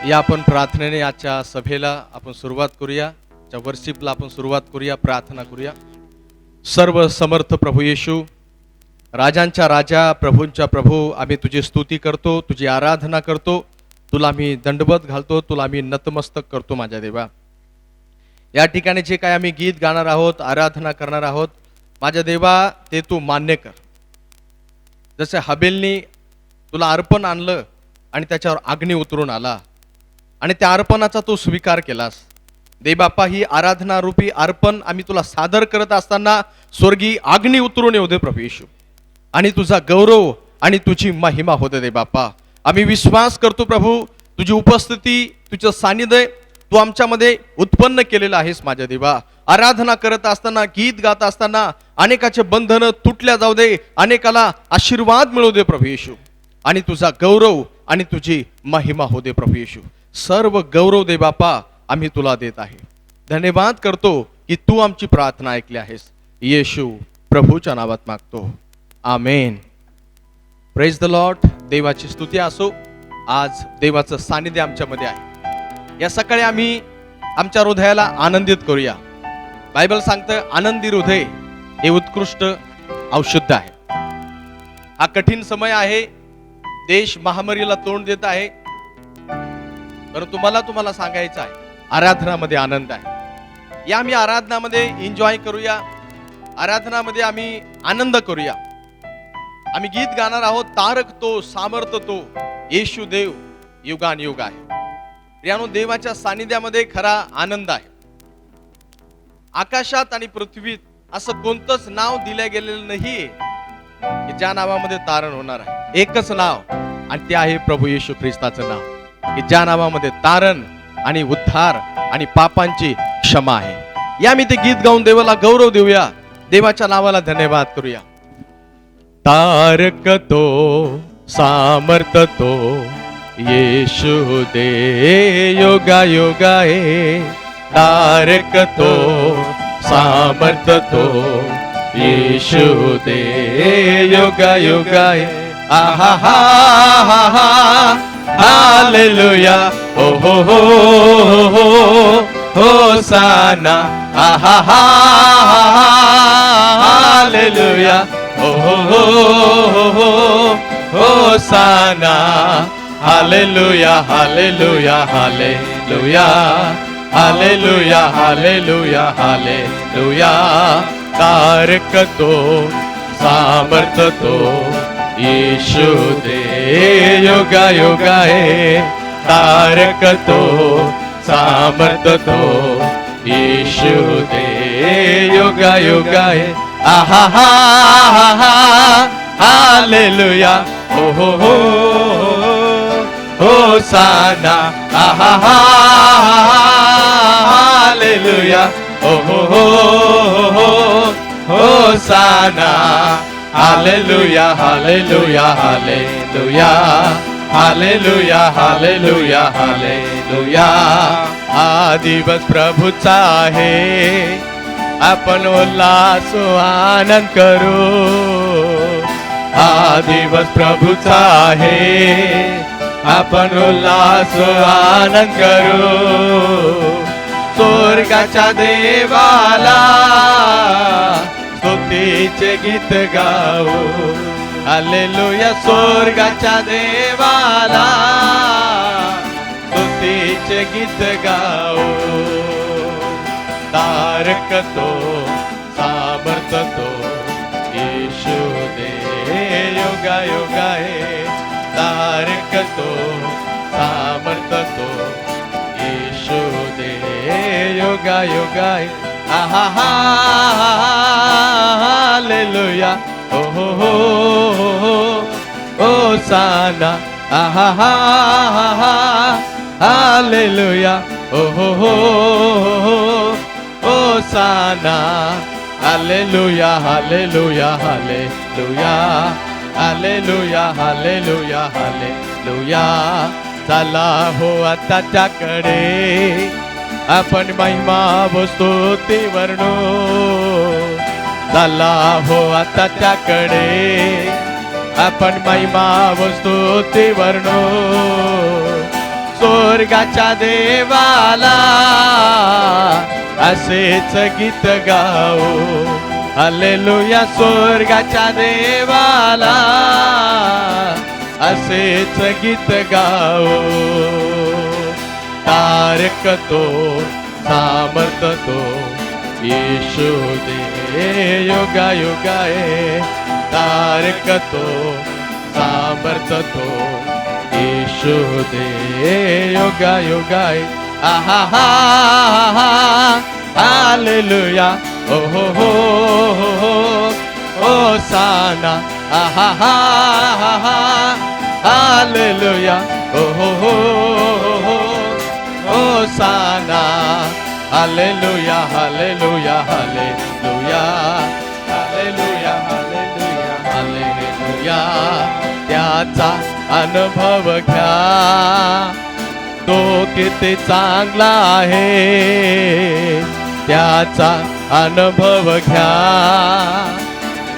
या आपण प्रार्थनेने आजच्या सभेला आपण सुरुवात करूया, त्या वर्शिपला आपण सुरुवात करूया, प्रार्थना करूया. सर्व समर्थ प्रभू येशू, राजांच्या राजा, प्रभूंच्या प्रभू, आम्ही तुझी स्तुती करतो, तुझी आराधना करतो, तुला आम्ही दंडवत घालतो, तुला आम्ही नतमस्तक करतो माझ्या देवा. या ठिकाणी जे काय आम्ही गीत गाणार आहोत, आराधना करणार आहोत माझ्या देवा, ते तू मान्य कर. जसे हबेलनी तुला अर्पण आणलं आणि त्याच्यावर अग्नी उतरून आला आणि त्या अर्पणाचा तू स्वीकार केलास. देवबापा, ही आराधना रूपी अर्पण आम्ही तुला सादर करत असताना स्वर्गीय अग्नी उतरून येऊ दे प्रभू येशू, आणि तुझा गौरव आणि तुझी महिमा होते दे बापा. आम्ही विश्वास करतो प्रभू, तुझी उपस्थिती, तुझं सानिध्य तू आमच्यामध्ये उत्पन्न केलेलं आहेस माझ्या देवा. आराधना करत असताना, गीत गात असताना अनेकाचे बंधन तुटल्या जाऊ दे, अनेकाला आशीर्वाद मिळू दे प्रभू येशू, आणि तुझा गौरव आणि तुझी महिमा हो दे प्रभू येशू. सर्व गौरव दे बापा आम्ही तुला देत आहे. धन्यवाद करतो की तू आमची प्रार्थना ऐकली आहेस. येशू प्रभूच्या नावात मागतो, आमेन. Praise the Lord. देवाची स्तुती असो. आज देवाचं सानिध्य आमच्यामध्ये आहे. या सकाळी आम्ही आमच्या हृदयाला आनंदित करूया. बायबल सांगतं आनंदी हृदय हे उत्कृष्ट औषध आहे. हा कठीण समय आहे, देश महामारीला तोंड देत आहे, परंतु तुम्हाला सांगायचं आहे, आराधनामध्ये आनंद आहे. या आम्ही आराधनामध्ये एन्जॉय करूया, आराधनामध्ये आम्ही आनंद करूया. आम्ही गीत गाणार आहोत, तारक तो, सामर्थ तो, येशू देव युगान युग आहे. प्रियानो, देवाच्या सानिध्यामध्ये खरा आनंद आहे. आकाशात आणि पृथ्वीत असं कोणतंच नाव दिलं गेलेलं नाहीये की ज्या नावामध्ये तारण होणार आहे. एकच नाव, आणि ते आहे प्रभू येशू ख्रिस्ताचं नाव, की ज्या नावामध्ये तारण आणि उद्धार आणि पापांची क्षमा आहे. या मी ते गीत गाऊन देवाला गौरव देऊया, देवाच्या नावाला धन्यवाद करूया. तारक तो, सामर्थ तो, येशू दे योगा योगा है. तारक तो, सामर्थ तो, येशू दे योगा योगा है. आहा हा हा हा, हालेलुया, हो हो हो हो, होसाना, आहा हा हा, हालेलुया, हो हो हो हो, होसाना, हालेलुया हालेलुया हालेलुया, हालेलुया हालेलुया हालेलुया. तारक तो, सामर्थ तो, येशू दे योगा योगा है. तारक तो, सामर्थ तो, येशू दे योगा योगा है. आहा हा हा, हालेलुया, हो हो हो, होसाना, आहा हा, हालेलुया, हो हो हो, होसाना, हालेलुया हालेलुया हालेलुया, हालेलुया हालेलुया हालेलुया. हा दिवस प्रभूचा आहे, आपण उल्हास आनंद करू. हा दिवस प्रभूचा आहे, आपण उल्हास आनंद करू. स्वर्गाच्या देवाला स्तुतीचे गीत गाऊ. हालेलुया. स्वर्गाच्या देवाला स्तुतीचे गीत गाऊ. तारक तो, सामर्थ तो, येशू दे योगा योगा है. तारक तो, सामर्थ तो, येशू दे योगा योगा है. आहा हा, हालेलुया, हो हो हो हो, होसाना, आहा हा, हालेलुया, हो हो हो हो, होसाना, हालेलुया हालेलुया हालेलुया, हालेलुया हालेलुया हालेलुया. चला हो आता त्याकडे आपण महिमा व स्तुती वर्णू. चला हो आता त्याकडे आपण महिमा व स्तुती वर्णू. स्वर्गाच्या देवाला असेच गीत गाओ. हालेलुया स्वर्गाच्या देवाला असेच गीत गाओ. तारक तो सामर्थ तो येशू दे योगा योगाए. तारक तो सामर्थ तो येशू दे योगा योगाए. आहा हा हा हालेलुया ओ हो हो होसाना. आहा हा हा हालेलुया ओ हो होसाना. हालेलुया हालेलुया हालेलुया हालेलुया हालेलुया हालेलुया. त्याचा अनुभव घ्या तो किती चांगला आहे. त्याचा अनुभव घ्या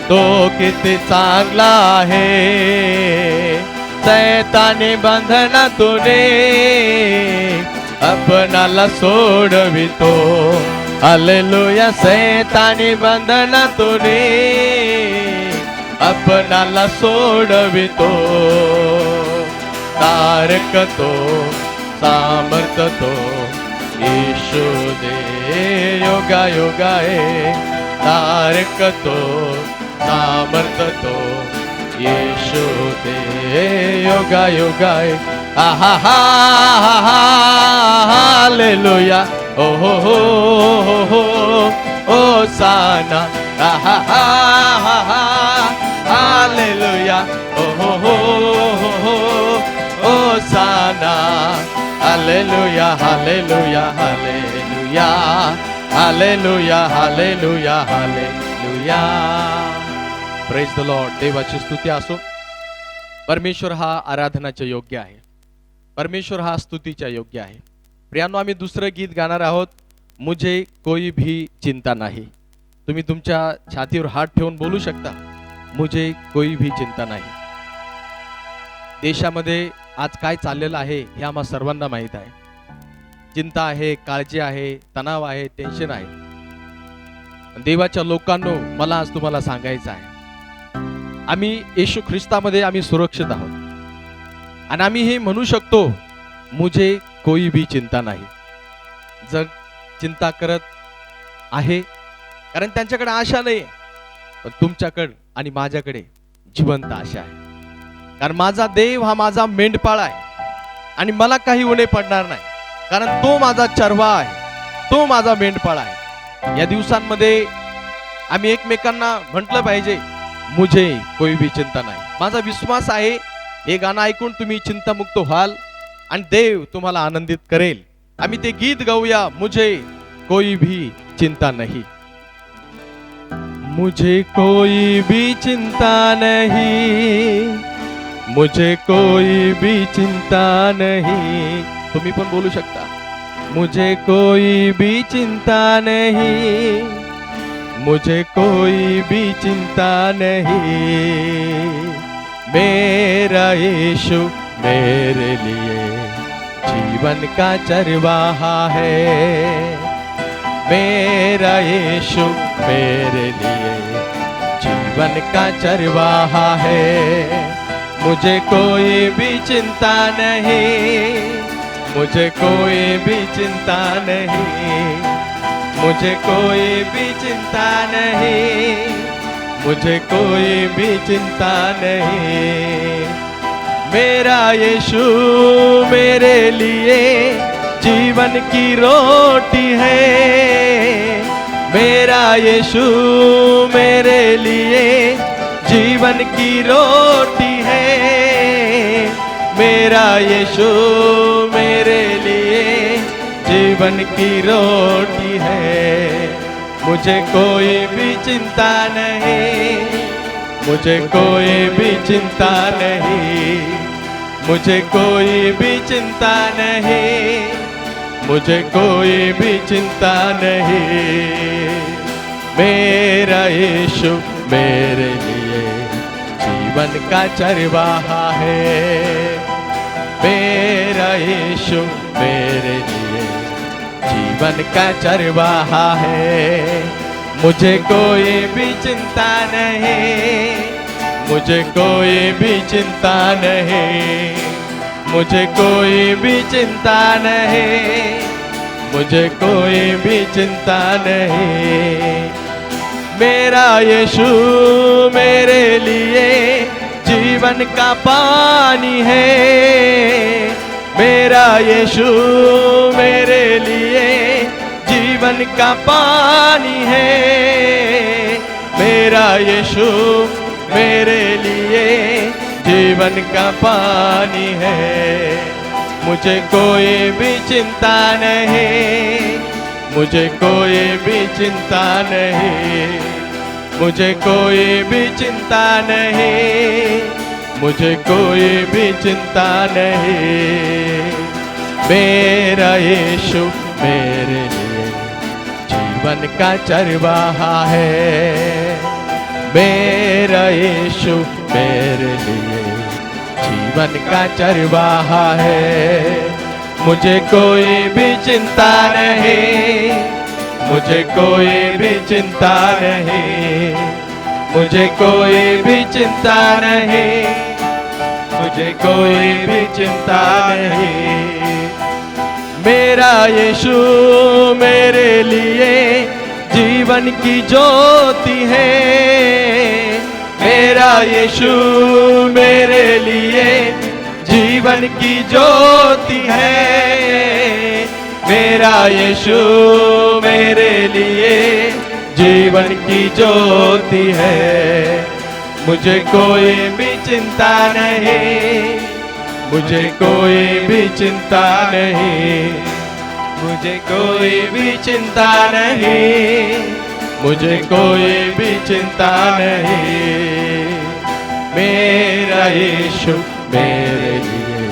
तो किती चांगला आहे. सैतानी बंधनातून आपणाला सोडवितो. हालेलुया सैतानी बंधनातून आपणाला सोडवितो. तारक तो सामर्थ तो येशू दे योगा योगाए. तारक तो सामर्थ तो येशू दे योगा योगाए. आहा हा हालेलुया ओ हो होसाना. आहा हा हालेलुया ओ हो होसाना. हालेलुया हालेलुया हालेलुया हालेलुया हालेलुया हालेलुया. Praise the Lord. देवाची स्तुती असो. परमेश्वर हा आराधनाच्या योग्य आहे. परमेश्वर हा स्तुतीच्या योग्य आहे. प्रियांनो आम्ही दुसरं गीत गाणार आहोत. मुझे कोई भी चिंता नाही. तुम्ही तुमच्या छातीवर हात ठेवून बोलू शकता मुझे कोई भी चिंता नाही. देशामध्ये आज काय चाललेलं आहे हे आम्हा सर्वांना माहीत आहे. चिंता आहे, काळजी आहे, तणाव आहे, टेन्शन आहे. देवाच्या लोकांनो मला आज तुम्हाला सांगायचं आहे आम्ही येशू ख्रिस्तामध्ये आम्ही सुरक्षित आहोत. आणि आम्ही हे म्हणू शकतो मुझे कोई भी चिंता नाही. जग चिंता करत आहे कारण त्यांच्याकडे आशा नाही. पण तुमच्याकडे आणि माझ्याकडे जिवंत आशा आहे. कारण माझा देव हा माझा मेंढपाळ आहे आणि मला काही उणे पडणार नाही. कारण तो माझा चरवा आहे, तो माझा मेंढपाळ आहे. या दिवसांमध्ये आम्ही एकमेकांना म्हटलं पाहिजे मुझे कोई भी चिंता नाही. माझा विश्वास आहे हे गाणं ऐकून तुम्ही चिंतामुक्त व्हाल आणि देव तुम्हाला आनंदित करेल. आम्ही ते गीत गाऊया मुझे कोई भी चिंता नहीं. मुझे कोई भी चिंता नहीं, मुझे कोई भी चिंता नहीं. तुम्ही पण बोलू शकता मुझे कोई भी चिंता नहीं, मुझे कोई भी चिंता नहीं. मेरा यीशु मेरे लिए जीवन का चरवाहा है. मेरा यीशु मेरे लिए जीवन का चरवाहा है. मुझे कोई भी चिंता नहीं, मुझे कोई भी चिंता नहीं, मुझे कोई भी चिंता नहीं, मुझे कोई भी चिंता नहीं. मेरा यीशु मेरे लिए जीवन की रोटी है. मेरा यीशु मेरे लिए जीवन की रोटी है. मेरा यीशु मेरे लिए जीवन की रोटी है. मुझे कोई भी चिंता नहीं, मुझे कोई भी चिंता नहीं, मुझे कोई भी चिंता नहीं, मुझे कोई भी चिंता नहीं. मेरा यीशु मेरे लिए जीवन का चरवाहा है. मेरा यीशु मेरे लिए जीवन का चरवाहा है। मुझे कोई भी चिंता नहीं, मुझे कोई भी चिंता नहीं, मुझे कोई भी चिंता नहीं, मुझे कोई भी चिंता नहीं। मेरा यीशु मेरे लिए जीवन का पानी है। मेरा यीशु मेरे लिए जीवन का पानी है। मेरा यीशु मेरे लिए जीवन का पानी है। मुझे कोई भी चिंता नहीं, मुझे कोई भी चिंता नहीं, मुझे कोई भी चिंता नहीं, मुझे कोई भी चिंता नहीं। मेरा यीशु मेरे लिए जीवन का चरवाहा है। मेरा यीशु मेरे लिए जीवन का चरवाहा है। मुझे कोई भी चिंता नहीं, मुझे कोई भी चिंता नहीं, मुझे कोई भी चिंता नहीं, मुझे कोई भी चिंता नहीं। मेरा यीशु मेरे लिए जीवन की ज्योति है। मेरा यीशु मेरे लिए जीवन की ज्योति है। मेरा यीशु मेरे लिए जीवन की ज्योति है। मुझे कोई भी चिंता नहीं, मुझे कोई भी चिंता नहीं, मुझे कोई भी चिंता नहीं, मुझे कोई भी चिंता नहीं। मेरा यीशु मेरे लिए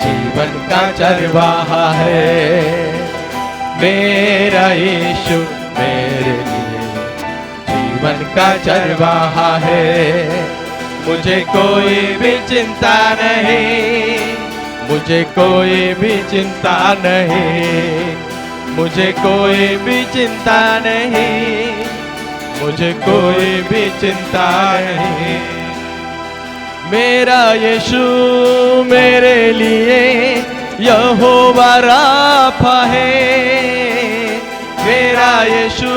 जीवन का चरवाहा है। मेरा यीशु मेरे लिए जीवन का चरवाहा है। मुझे कोई भी चिंता नहीं, मुझे कोई भी चिंता नहीं, मुझे कोई भी चिंता नहीं, मुझे कोई भी चिंता नहीं। मेरा यीशु मेरे लिए यहोवा राफा है। मेरा यीशु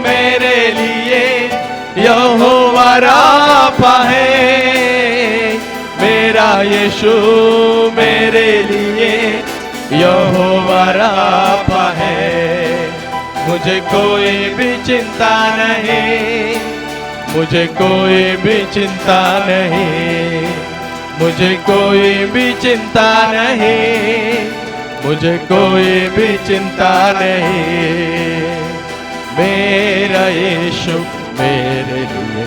मेरे लिए यहोवा राफा है। मेरा यीशु मेरे लिए यहोवा राफा है। मुझे कोई भी चिंता नहीं, मुझे कोई भी चिंता नहीं, मुझे कोई भी चिंता नहीं, मुझे कोई भी चिंता नहीं। मेरा यीशु मेरे लिए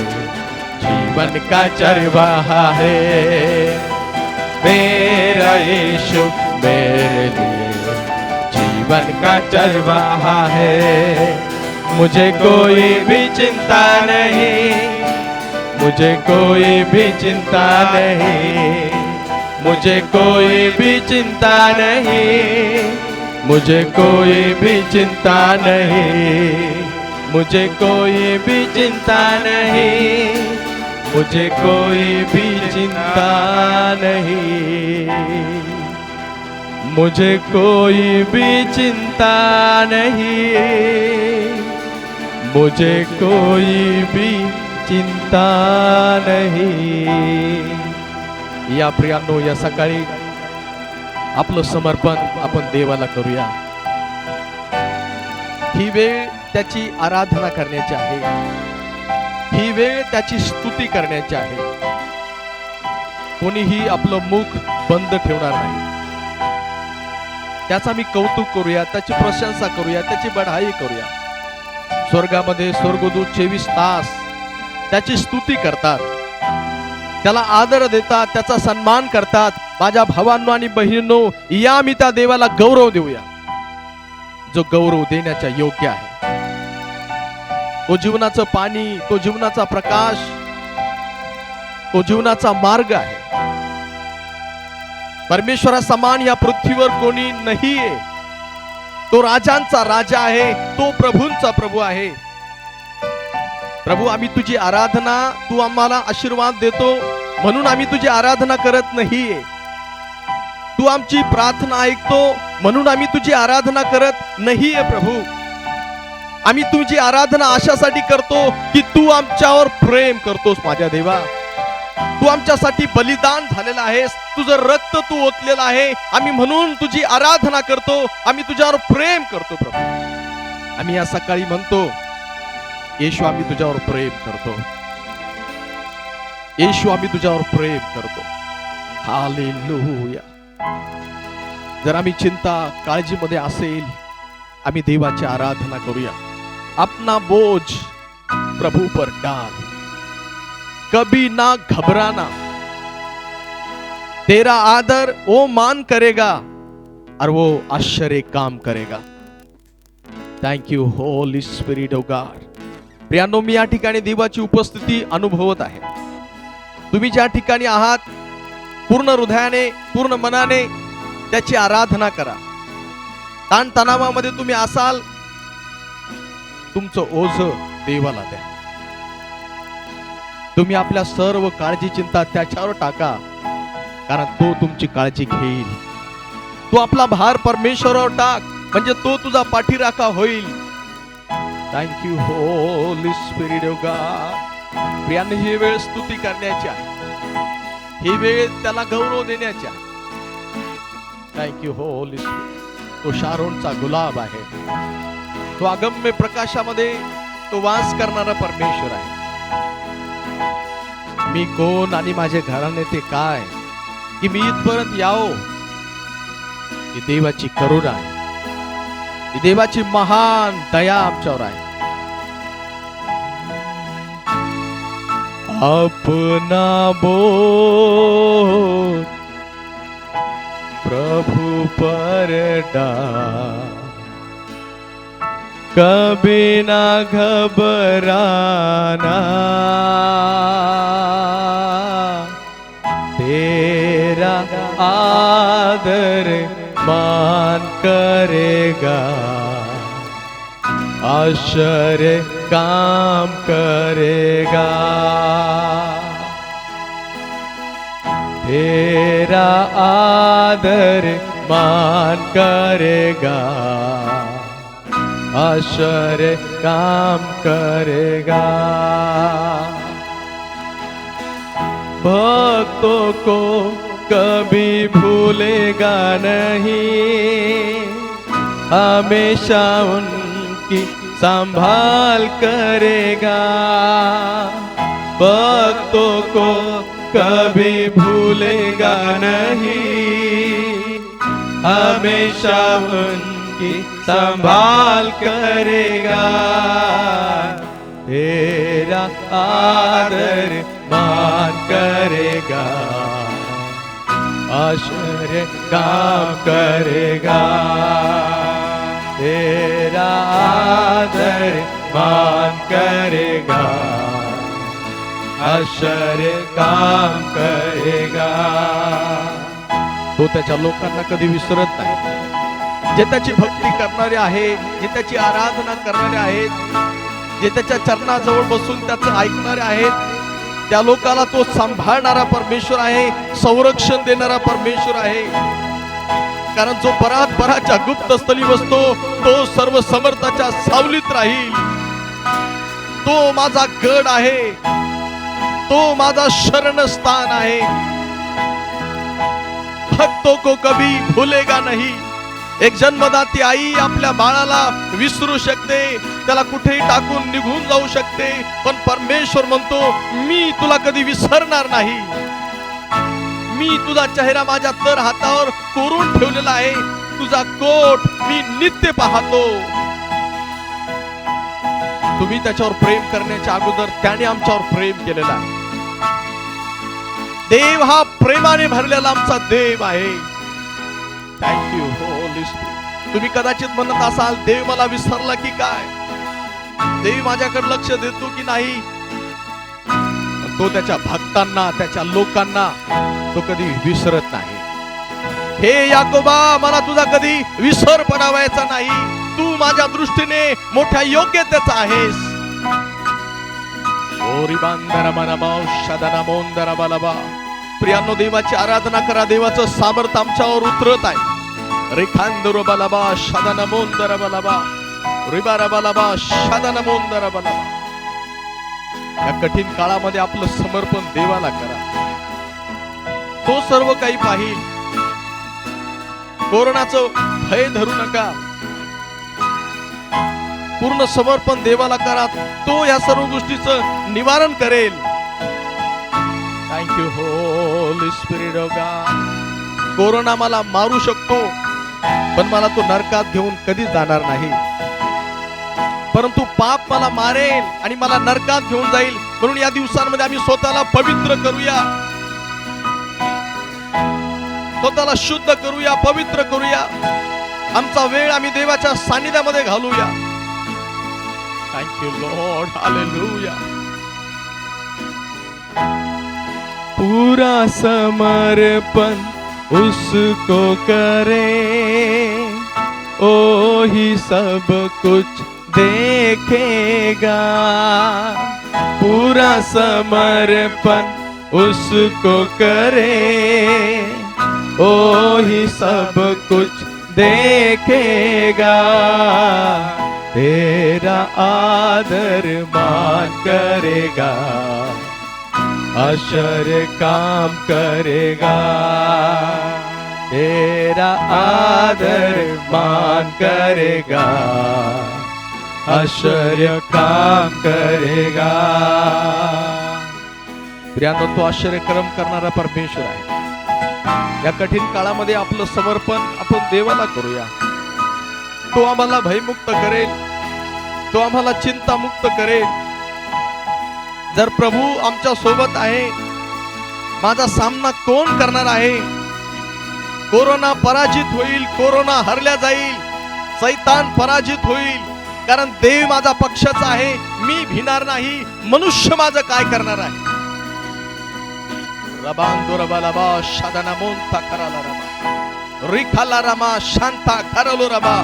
जीवन का चरवाहा है। मेरा यीशु मेरे लिए जीवन का चरवाहा है। मुझे कोई भी चिंता नहीं, मुझे कोई भी चिंता नहीं, मुझे कोई भी चिंता नहीं, मुझे कोई भी चिंता नहीं, मुझे कोई भी चिंता नहीं, मुझे कोई भी चिंता नहीं, मुझे कोई भी चिंता नहीं, मुझे कोई भी चिंता नहीं। या प्रियांनो, या सकाळी आपलं समर्पण आपण देवाला करूया। ही वेळ त्याची आराधना करण्याची आहे, ही वेळ त्याची स्तुती करण्याची आहे। कोणीही आपलं मुख बंद ठेवणार नाही। त्याचा मी कौतुक करूया, त्याची प्रशंसा करूया, त्याची बढाई करूया। स्वर्गामध्ये स्वर्गदूत 24 तास त्याची स्तुती करतात, त्याला आदर देतात, त्याचा सन्मान करतात। माझ्या भावांनो आणि बहिणींनो, या मी त्या देवाला गौरव देऊया जो गौरव देण्याच्या योग्य आहे। तो जीवनाचं पाणी, तो जीवनाचा प्रकाश, तो जीवनाचा मार्ग आहे। परमेश्वरा समान या पृथ्वीवर कोणी नाहीये. तो राजांचा राजा आहे, तो प्रभूंचा प्रभू आहे. प्रभू, आम्ही तुझी आराधना, तू आम्हाला आशीर्वाद देतो म्हणून आम्ही तुझी आराधना करत नाहीये. तू आमची प्रार्थना ऐकतो म्हणून आम्ही तुझी आराधना करत नाहीये. प्रभू, आम्ही तुझी आराधना अशासाठी करतो की तू आमच्यावर प्रेम करतोस. माझ्या देवा, तू आमच्यासाठी बलिदान झालेला आहेस, तुझं रक्त तू ओतलेलं आहे. आम्ही म्हणून तुझी आराधना करतो, आम्ही तुझ्यावर प्रेम करतो. प्रभू, आम्ही या सकाळी म्हणतो, येशू आम्ही तुझ्यावर प्रेम करतो. येशू आम्ही तुझ्यावर प्रेम करतो. हालेलुया. जर आम्ही चिंता काळजीमध्ये असेल, आम्ही देवाची आराधना करूया. अपना बोझ प्रभु पर डाल, कभी ना घबराना. तेरा आदर वो मान करेगा और वो आश्चर्य काम करेगा. Thank you Holy Spirit of God. प्रियांनो, मी या ठिकाणी देवाची उपस्थिती अनुभवत आहे. तुम्ही ज्या ठिकाणी आहात, पूर्ण हृदयाने, पूर्ण मनाने त्याची आराधना करा. ताणतणावामध्ये तुम्ही असाल, तुमचं ओझ देवाला द्या. तुम्ही आपल्या सर्व काळजी चिंता त्याच्यावर टाका, कारण तो तुमची काळजी घेईल. तू आपला भार परमेश्वरावर टाक, म्हणजे तो तुझा पाठीराखा होईल. Thank you Holy Spirit of God. प्रियांनो, ही वेळ स्तुती करण्याची आहे, ही वेळ त्याला गौरव देण्याची आहे. Thank you Holy spirit. तो शारोनचा गुलाब आहे, तो अगम्य प्रकाशामध्ये तो वास करणारा परमेश्वर आहे. मी कोण आणि माझे घराणे ते काय, की मी इथपर्यंत यावो. ही देवाची करुणा आहे, ही देवाची महान दया आमच्यावर आहे. अपना बोझ प्रभु पर डाल, कभी ना घबराना. तेरा आदर मान करेगा, आश्चर्य काम करेगा. तेरा आदर मान करेगा, आश्चर्य काम करेगा. भक्तों को कभी भूलेगा नहीं, हमेशा उनकी संभाल करेगा. भक्तों को कभी भूलेगा नहीं, हमेशा उनकी संभाल करेगा. तेरा आदर मान करेगा, आश्चर्य काम करेगा. तेरा आदर मान करेगा, आश्चर्य काम करेगा. तो त्याच्या लोकांना कधी विसरत नाही. जे त्याची भक्ती करणारे आहे, जे त्याची आराधना करणारे आहेत, जे त्याच्या चरणाजवळ बसून त्याचं ऐकणारे आहेत, त्या लोकाला तो सांभाळणारा परमेश्वर आहे, संरक्षण देणारा परमेश्वर आहे. कारण जो पराच्या गुप्त स्थली बसतो, तो सर्व समर्थाच्या सावलीत राहील. तो माझा गड आहे, तो माझा शरणस्थान आहे. भक्तों को कभी भूलेगा नहीं. एक जन्मदाती आई आपल्या बाळाला विसरू शकते, त्याला कुठेही टाकून निघून जाऊ शकते, पण परमेश्वर म्हणतो, मी तुला कधी विसरणार नाही. मी तुझा चेहरा माझ्या तर हातावर कोरून ठेवलेला आहे, तुझा कोट मी नित्य पाहतो. तुम्ही त्याच्यावर प्रेम करण्याच्या अगोदर त्याने आमच्यावर प्रेम केलेला आहे. देव हा प्रेमाने भरलेला आमचा देव आहे. Thank you Holy spirit. तुम्ही कदाचित म्हणत असाल, देव मला विसरला की काय, देव माझ्याकडे लक्ष देतो की नाही. तो त्याच्या भक्तांना, त्याच्या लोकांना तो कधी विसरत नाही. हे याकोबा, मला तुझा कधी विसर पडावायचा नाही. तू माझ्या दृष्टीने मोठ्या योग्यतेचा आहेस. प्रियांनो, देवाची आराधना करा. देवाचं सामर्थ्य आमच्यावर उतरत आहे. रेखांदर बालाबा शादाना मोंदर बालाबा रिबारा बालाबा शादाना मोंदर बालाबा. या कठीण काळामध्ये आपलं समर्पण देवाला करा. तो सर्व काही पाहिल. कोरोनाचं भय धरू नका. पूर्ण समर्पण देवाला करा. तो या सर्व गोष्टीचं निवारण करेल. Thank you Holy Spirit of God. Corona मला मारू शकतो, पण मला तो नरकात घेऊन कधी जाणार नाही. परंतु पाप मला मारेल आणि मला नरकात घेऊन जाईल. म्हणून या दिवसांमध्ये आम्ही स्वतःला पवित्र करूया, स्वतःला शुद्ध करूया, पवित्र करूया. आमचा वेळ आम्ही देवाच्या सानिध्यामध्ये घालूया. Thank you Lord. हालेलुया. पूरा समर्पण उसको करे, ओ ही सब कुछ देखेगा. पूरा समर्पण उसको करे, ओ ही सब कुछ देखेगा. तेरा आदर मान करेगा, आश्चर्य काम करेगा. तेरा आदर मान करेगा, आश्चर्य काम करेगा. प्रियांनो, तो आश्चर्यक्रम करणारा परमेश्वर आहे. या कठीण काळामध्ये आपलं समर्पण आपण देवाला करूया. तो आम्हाला भयमुक्त करेल, तो आम्हाला चिंतामुक्त करेल. जर प्रभू आमच्या सोबत आहे, माझा सामना कोण करणार आहे? कोरोना पराजित होईल, कोरोना हरल्या जाईल, सैतान पराजित होईल. कारण देव माझा पक्षाचा आहे. मी भिणार नाही. मनुष्य माझं काय करणार आहे? रबांदोरबालाबा शादाना मोंता कराला रबा रिखाला रमा शांता खरलो रबा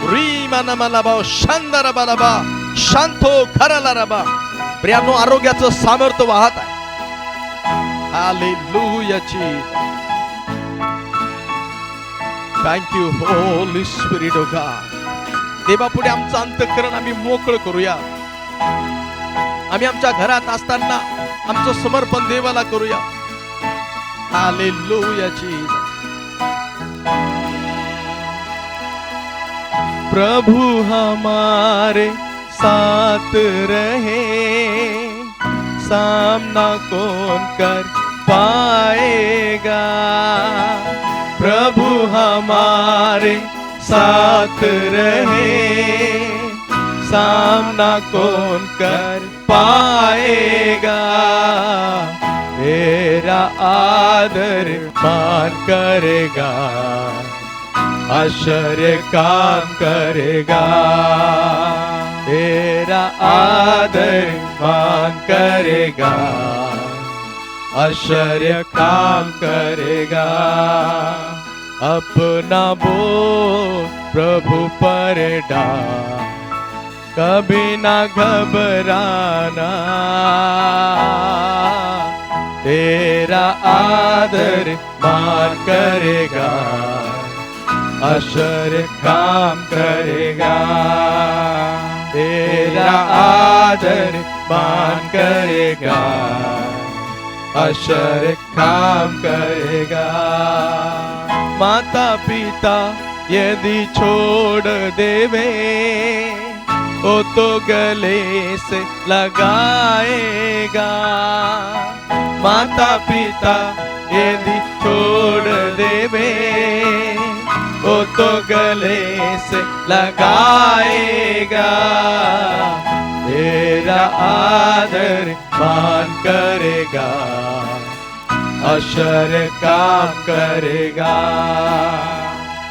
रीमानमलाबा शांदरबालाबा शांतो खरला रबा. प्रियांनो, आरोग्याचं सामर्थ्य वाहत आहे. हालेलुया. Thank you Holy Spirit of God. देवापुढे आमचं अंतःकरण आम्ही मोकळं करूया. आम्ही आमच्या घरात असताना आमचं समर्पण देवाला करूया. हालेलुया. प्रभु हमारे साथ रहे, सामना कौन कर पाएगा. प्रभु हमारे साथ रहे, सामना कौन कर पाएगा. तेरा आदर मान करेगा, आश्चर्य काम करेगा. तेरा आदर मान करेगा, आश्चर्य काम करेगा. अपना बोझ प्रभु पर डाल, कभी ना घबराना. तेरा आदर मान करेगा, आश्चर्य काम करेगा. तेरा आदर मान करेगा, आश्चर्य काम करेगा. माता पिता यदि छोड़ देवे, वो तो गले से लगाएगा. माता पिता यदि छोड़ देवे, वो तो गले से लगाएगा. तेरा आदर मान करेगा, आश्चर्य काम करेगा.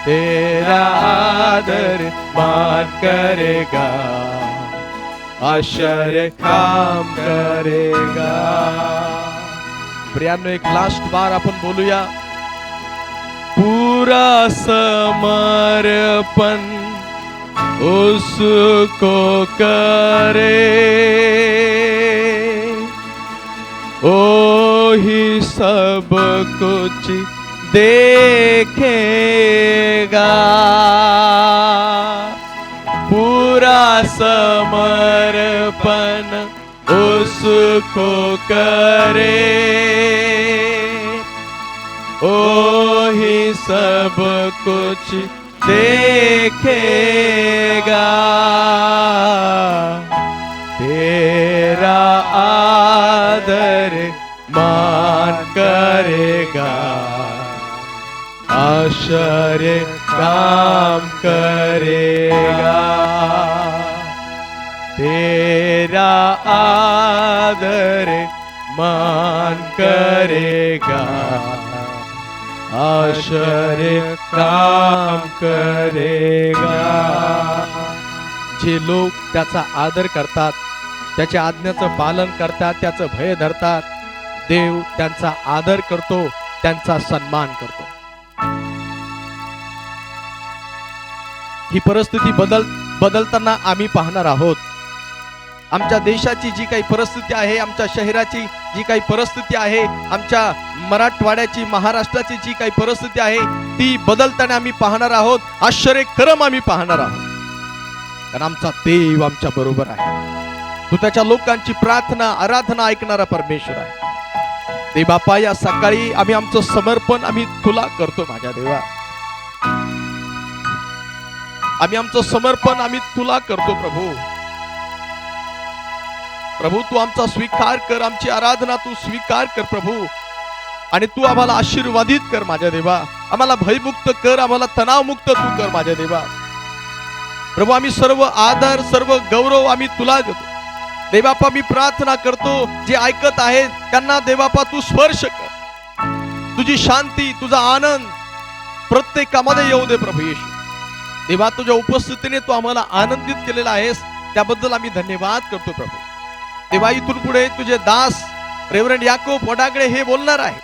तेरा आदर मान करेगा, आश्चर्य काम करेगा. प्रियांनो, एक लास्ट बार आपण बोलूया. पूरा समर्पण उसको करे, ओ ही सब कुछ देखेगा। पूरा समर्पण उसको करे, ओ ही सब कुछ देखेगा। तेरा आदर मान करेगा, आश्चर्य काम करेगा। तेरा आदर मान करेगा, आश्चर्य काम करेगा। जे लोक त्याचा आदर करतात, त्याच्या आज्ञेचं पालन करतात, त्याचं भय धरतात, देव त्यांचा आदर करतो, त्यांचा सन्मान करतो. ही परिस्थिती बदलताना आम्ही पाहणार आहोत. आमच्या देशाची जी काही परिस्थिती आहे, आमच्या शहराची जी काही परिस्थिती आहे, आमच्या मराठवाड्याची, महाराष्ट्राची जी काही परिस्थिती आहे, ती बदलताना आम्ही पाहणार आहोत. आश्चर्यक्रम आम्ही पाहणार आहोत, कारण आमचा देव आमच्या बरोबर आहे. तो त्याच्या लोकांची प्रार्थना, आराधना ऐकणारा परमेश्वर आहे. देव बापा, या सकाळी आम्ही आमचं समर्पण आम्ही तुला करतो माझ्या देवा. आम्ही आमचं समर्पण आम्ही तुला करतो प्रभू. प्रभू तू आमचा स्वीकार कर, आमची आराधना तू स्वीकार कर प्रभू. आणि तू आम्हाला आशीर्वादित कर माझ्या देवा. आम्हाला भयमुक्त कर, आम्हाला तणावमुक्त तू कर माझ्या देवा. प्रभू आम्ही सर्व आदर, सर्व गौरव आम्ही तुला देतो. देवापा मी प्रार्थना करतो, जे ऐकत आहेत त्यांना देवापा तू स्पर्श कर. तुझी शांती, तुझा आनंद प्रत्येकामध्ये येऊ दे प्रभू येशू. देवा तुझ्या उपस्थितीने तू आम्हाला आनंदित केलेला आहेस, त्याबद्दल आम्ही धन्यवाद करतो प्रभू. देवा इथून पुढे तुझे दास रेव्हरंड याकोब वडागळे हे बोलणार आहे,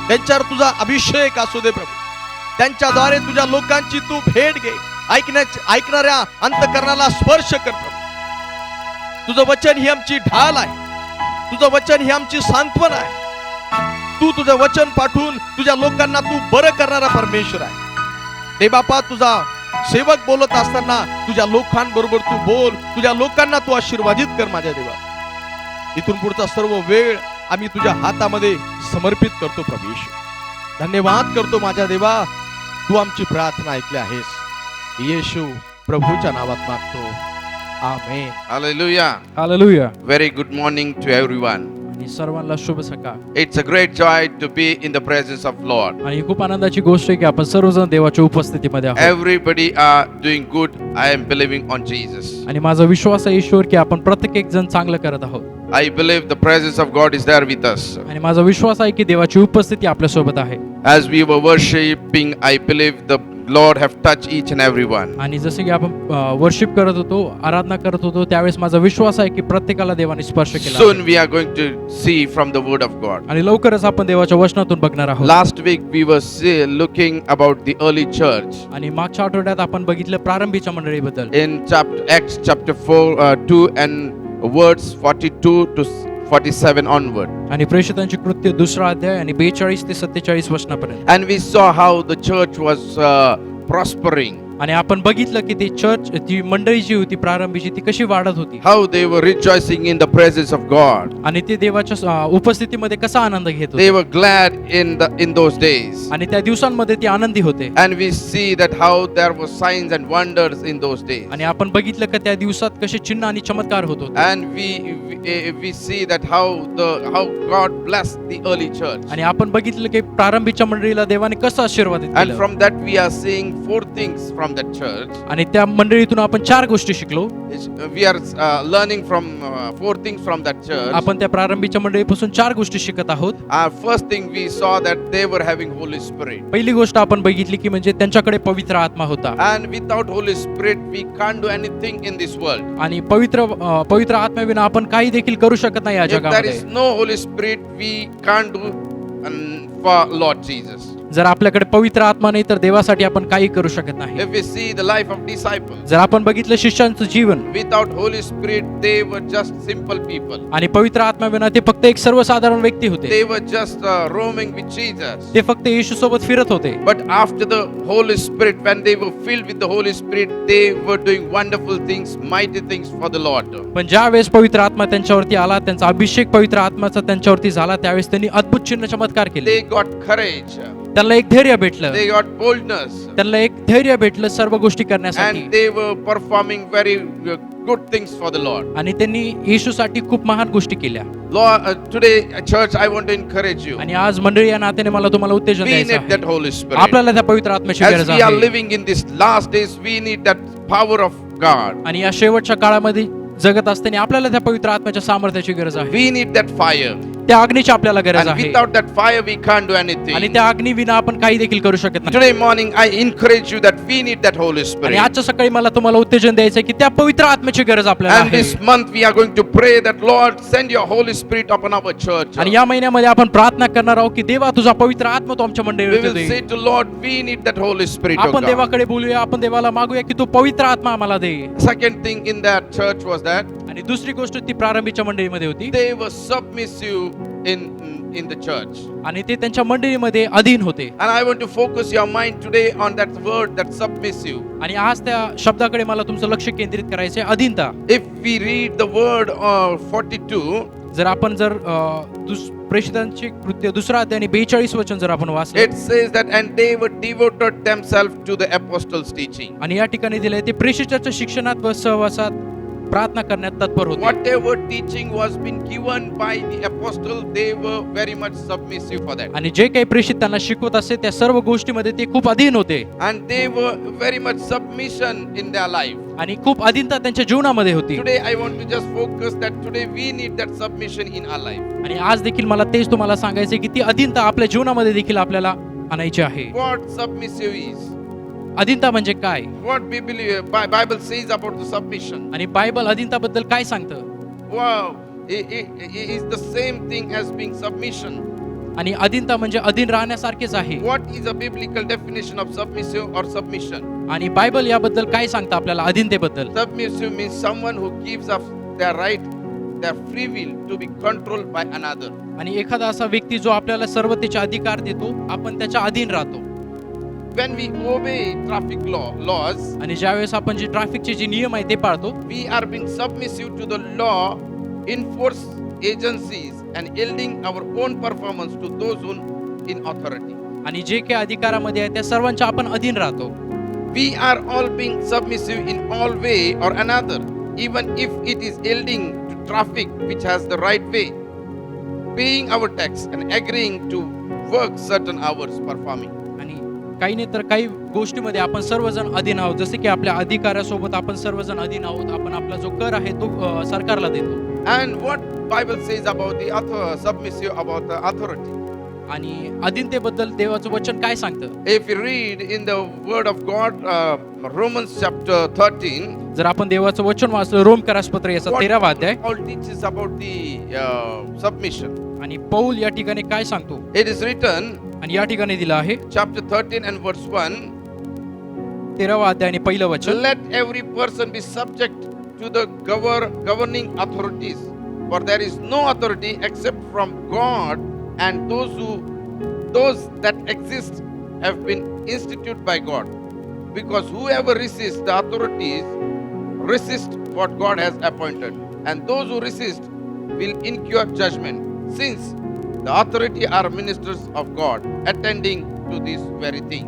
त्यांच्यावर तुझा अभिषेक असू दे प्रभू. त्यांच्याद्वारे तुझ्या लोकांची तू भेट घे, ऐकणाऱ्या अंतकरणाला स्पर्श कर प्रभू. तुझं वचन ही आमची ढाल आहे, तुझं वचन ही आमची सांत्वन आहे. तू तुझं वचन पाठवून तुझ्या लोकांना तू बरं करणारा परमेश्वर आहे. देवबापा तुझा सेवक बोलत असताना तुझ्या लोकांबरोबर तू बोल, तुझ्या लोकांना तू आशीर्वादित कर माझ्या देवा. इथून पुढचा सर्व वेळ आम्ही तुझ्या हातामध्ये समर्पित करतो प्रभू येशू. धन्यवाद करतो माझ्या देवा, तू आमची प्रार्थना ऐकली आहेस. येशू प्रभूच्या नावात मागतो, आमेन. Hallelujah. Hallelujah. Very good morning to everyone. आणि सर्वांना शुभ सकाळ. It's a great joy to be in the presence of Lord. आणि खूप आनंदाची गोष्ट आहे की आपण सर्वजण देवाच्या उपस्थितीमध्ये आहोत. Everybody are doing good. I am believing on Jesus. आणि माझा विश्वास आहे ईश्वर की आपण प्रत्येक एक जण चांगलं करत आहोत. I believe the presence of God is there with us. आणि माझा विश्वास आहे की देवाची उपस्थिती आपल्या सोबत आहे. As we were worshiping, I believe the Lord have touched each and every one. आणि जसे की आपण वर्शिप करत होतो, आराधना करत होतो, त्यावेळेस माझा विश्वास आहे की प्रत्येकाला देवाने स्पर्श केला. Soon we are going to see from the word of God. आणि लवकरच आपण देवाच्या वचनातून बघणार आहोत. Last week we were looking about the early church. आणि मागच्या आठवड्यात आपण बघितलं प्रारंभीच्या मंडळीबद्दल. In Acts chapter 2 and words 42 to 47 onward. आणि प्रेषितांची कृत्य दुसरा अध्याय आणि 42 ते 47 वचनापर्यंत. And we saw how the church was prospering. आणि आपण बघितलं की ती चर्च, ती मंडळी जी होती प्रारंभीची, ती कशी वाढत होती. How they were rejoicing in the presence of God. आणि ते देवाच्या उपस्थितीमध्ये कसा आनंद घेत They होते. were glad in those days. आणि त्या दिवसांमध्ये ते आनंदी होते. And we see that how there were signs and wonders in those days. आणि आपण बघितलं की त्या दिवसात कसे चिन्ह आणि चमत्कार होत होते. And we see that how God blessed the early church. आणि आपण बघितलं की प्रारंभीच्या मंडळीला देवाने कसं आशीर्वादित And केलं. from that we are seeing 4 things from that church. आणि त्या मंडळीतून आपण 4 गोष्टी शिकलो. We are learning from 4 things from that church. आपण त्या प्रारंभीच्या मंडळीपासून 4 गोष्टी शिकत आहोत. First thing we saw that they were having Holy Spirit. पहिली गोष्ट आपण बघितली की म्हणजे त्यांच्याकडे पवित्र आत्मा होता. And without Holy Spirit we can't do anything in this world. आणि पवित्र आत्म्याविना आपण काही देखील करू शकत नाही या If there जगामध्ये. is no Holy Spirit we can't do for Lord Jesus. जर आपल्याकडे पवित्र आत्मा नाही तर देवासाठी आपण काही करू शकत नाही. If we see the life of disciples, जर आपण बघितलं शिष्यांचं जीवन without Holy Spirit, they were just simple people. आणि पवित्र आत्म्याविना ते फक्त एक सर्वसाधारण व्यक्ती होते. They were just roaming with Jesus. ते फक्त येशू सोबत फिरत होते. But after the Holy Spirit, when they were filled with the Holy Spirit, they were doing wonderful things, mighty things for the Lord. पण ज्या वेळेस पवित्र आत्मा त्यांच्यावरती आला, त्यांचा अभिषेक पवित्र आत्म्याचा त्यांच्यावरती झाला, त्यावेळेस त्यांनी अद्भुत चिन्ह चमत्कार केले. They got courage. त्यांना एक धैर्य भेटलं, They got boldness. त्यांना एक धैर्य भेटलं सर्व गोष्टी करण्यासाठी. And they were performing very good things for the Lord. आणि त्यांनी येशूसाठी खूप महान गोष्टी केल्या. Lord, today, church, I want to encourage you. आणि आज मंडळी या नात्याने मला तुम्हाला उत्तेजन We द्यायचं need that आहे. Holy Spirit. आपल्याला त्या पवित्र आत्म्याची As गरज we are आहे. living in these last days, we need that power of God. आणि या शेवटच्या काळामध्ये जगत असताना आपल्याला त्या पवित्र आत्म्याच्या सामर्थ्याची गरज आहे. We need that fire. त्या अग्नीची आपल्याला गरज And आहे. without that fire, we can't do आणि anything. त्या अग्नी विना आपण काही देखील करू शकत नाही. Today morning, I encourage you that we need that Holy आणि Spirit. आजच्या सकाळी मला तुम्हाला उत्तेजन द्यायचं आहे की त्या पवित्र आत्म्याची गरज आपल्याला And this आहे. month, we are going to pray that Lord, send your Holy Spirit upon our church. आणि या महिन्यामध्ये आपण प्रार्थना करणार आहोत की देवा तुझा पवित्र आत्मा तो आमच्या We मंडळीवर will they. say to Lord, we need that Holy Spirit. Oh आपण God. देवाकडे बोलूया, आपण देवाला मागूया की तू पवित्र आत्मा आम्हाला दे. Second thing in that church was that आणि दुसरी गोष्ट ती प्रारंभीच्या मंडळीमध्ये होती they were submissive in the church. आणि ते त्यांच्या मंडळीमध्ये अधीन होते. And I want to focus your mind today on that word, that submissive. आणि आज त्या शब्दाकडे मला तुमचं लक्ष केंद्रित करायचं आहे, अधीनता. If we read the word 42, जर आपण प्रेषितांची कृत्य दुसरा अध्याय आणि 42 वचन जर आपण वाचलं it says that and they were devoted themselves to the apostles' teaching. आणि या ठिकाणी दिलंय ते प्रेषिताच्या शिक्षणात व सहवासात प्रार्थना करण्यात तत्पर होते. Whatever teaching was been given by the apostle, they were very much submissive for that. आणि जे काही प्रेषित त्यांना शिकवत असते त्या सर्व गोष्टीमध्ये ते खूप अधीन होते. And they were very much submission in their life. आणि खूप अधीनता त्यांच्या जीवनामध्ये होती. Today I want to just focus that today we need that submission in our life. आणि आज देखील मला तेच तुम्हाला सांगायचे की ती अधीनता आपल्या जीवनामध्ये देखील आपल्याला आणायची आहे. What submissive is? अधीनता म्हणजे काय? What Bible says about the submission? आणि बायबल अधीनताबद्दल काय सांगतं? Wow, it is the same thing as being submission. आणि अधीनता म्हणजे अधीन राहण्यासारखेच आहे. What is a biblical definition of submissive or submission? आणि बायबल याबद्दल काय सांगतं आपल्याला अधीनतेबद्दल? Submissive means someone who gives up their right, their free will to be controlled by another. आणि एखादा असा व्यक्ती जो आपल्याला सर्व त्याचे अधिकार देतो, आपण त्याच्या अधीन राहतो. When we obey traffic laws, आणि ज्यावेळेस आपण जे ट्रॅफिकचे जे नियम आहे ते पाळतो, we are being submissive to the law enforce agencies and yielding our own performance to those who in authority. आणि जे काही अधिकारामध्ये आहे त्या सर्वांच्या आपण अधीन राहतो. We are all being submissive in all way or another, even if it is yielding to traffic which has the right way, paying our tax and agreeing to work certain hours performing. आणि काही नाही तर काही गोष्टीमध्ये आपण सर्वजण अधीन आहोत. जसे की आपल्या अधिकारासोबत आपण सर्वजण अधीन आहोत. आपण आपला जो कर आहे तो सरकारला देतो. And what Bible says about the submissive about the authority? आणि अधीनतेबद्दल देवाचं वचन काय सांगतं? If you read in the Word of God, Romans chapter 13, जर आपण देवाचं वचन वाचलं रोमकरासपत्र याचा 13वा अध्याय Paul teaches about the submission. आणि पौल या ठिकाणी काय सांगतो? It is written, आणि या ठिकाणी दिलं आहे chapter 13 and verse 1, 13वा अध्याय आणि पहिलं वचन. let every person be subject to the governing authorities, for there is no authority except from God, and those that exist have been instituted by God. Because whoever resists the authorities resist what God has appointed, and those who resist will incur judgment, since the authority are ministers of God, attending to this very thing.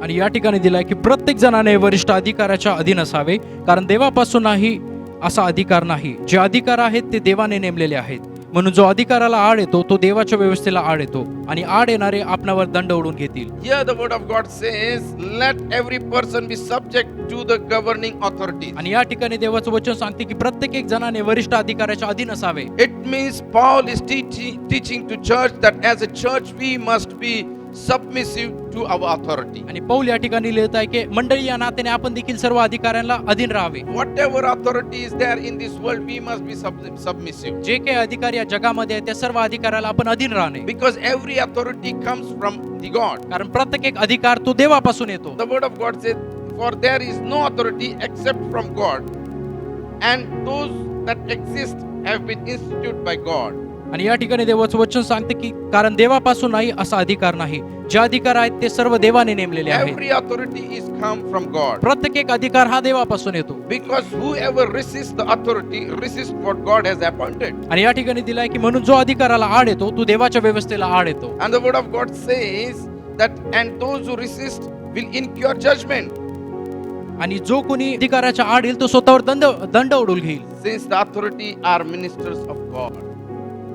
आणि या ठिकाणी दिलाय की प्रत्येक जणाने वरिष्ठ अधिकाराच्या अधीन असावे, कारण देवापासूनही असा अधिकार नाही. जे अधिकार आहेत ते देवाने नेमलेले आहेत. म्हणून जो अधिकाराला आड येतो तो देवाच्या व्यवस्थेला आड येतो, आणि आड येणारे आपणावर दंड ओढून घेतील. Here the word of God says, let every person be subject to the governing authorities. आणि या ठिकाणी देवाचं वचन सांगते की प्रत्येक एक जणाने वरिष्ठ अधिकाराच्या अधीन असावे. It means Paul is teaching to church that as a church we must be submissive to our authority. आणि पौल या ठिकाणी लिहित आहे की मंडळी या नात्याने आपण देखील सर्व अधिकाऱ्यांना अधीन राहावे. Whatever authority is there in this world, we must be submissive. जे काही अधिकार या जगामध्ये आहेत त्या सर्व अधिकाऱ्याला आपण अधीन राहणे. Because every authority comes from the God. कारण प्रत्येक एक अधिकार तो देवापासून येतो. The word of God says, for there is no authority except from God, and those that exist have been instituted by God. आणि या ठिकाणी देवाचं वचन सांगते की कारण देवापासून नाही असा अधिकार नाही. जे अधिकार आहेत ते सर्व देवाने नेमलेले आहेत. Every authority is come from God. प्रत्येक एक अधिकार हा देवापासून येतो. Because whoever resists the authority resists what God has appointed. आणि या ठिकाणी दिलाय की म्हणून जो अधिकाराला आड येतो तो देवाच्या व्यवस्थेला आड येतो. And the word of God says that and those who resist will incur judgment. आणि जो कोणी अधिकाराच्या आड येईल तो स्वतःवर दंड ओढून घेईल. Since the authority are ministers of God.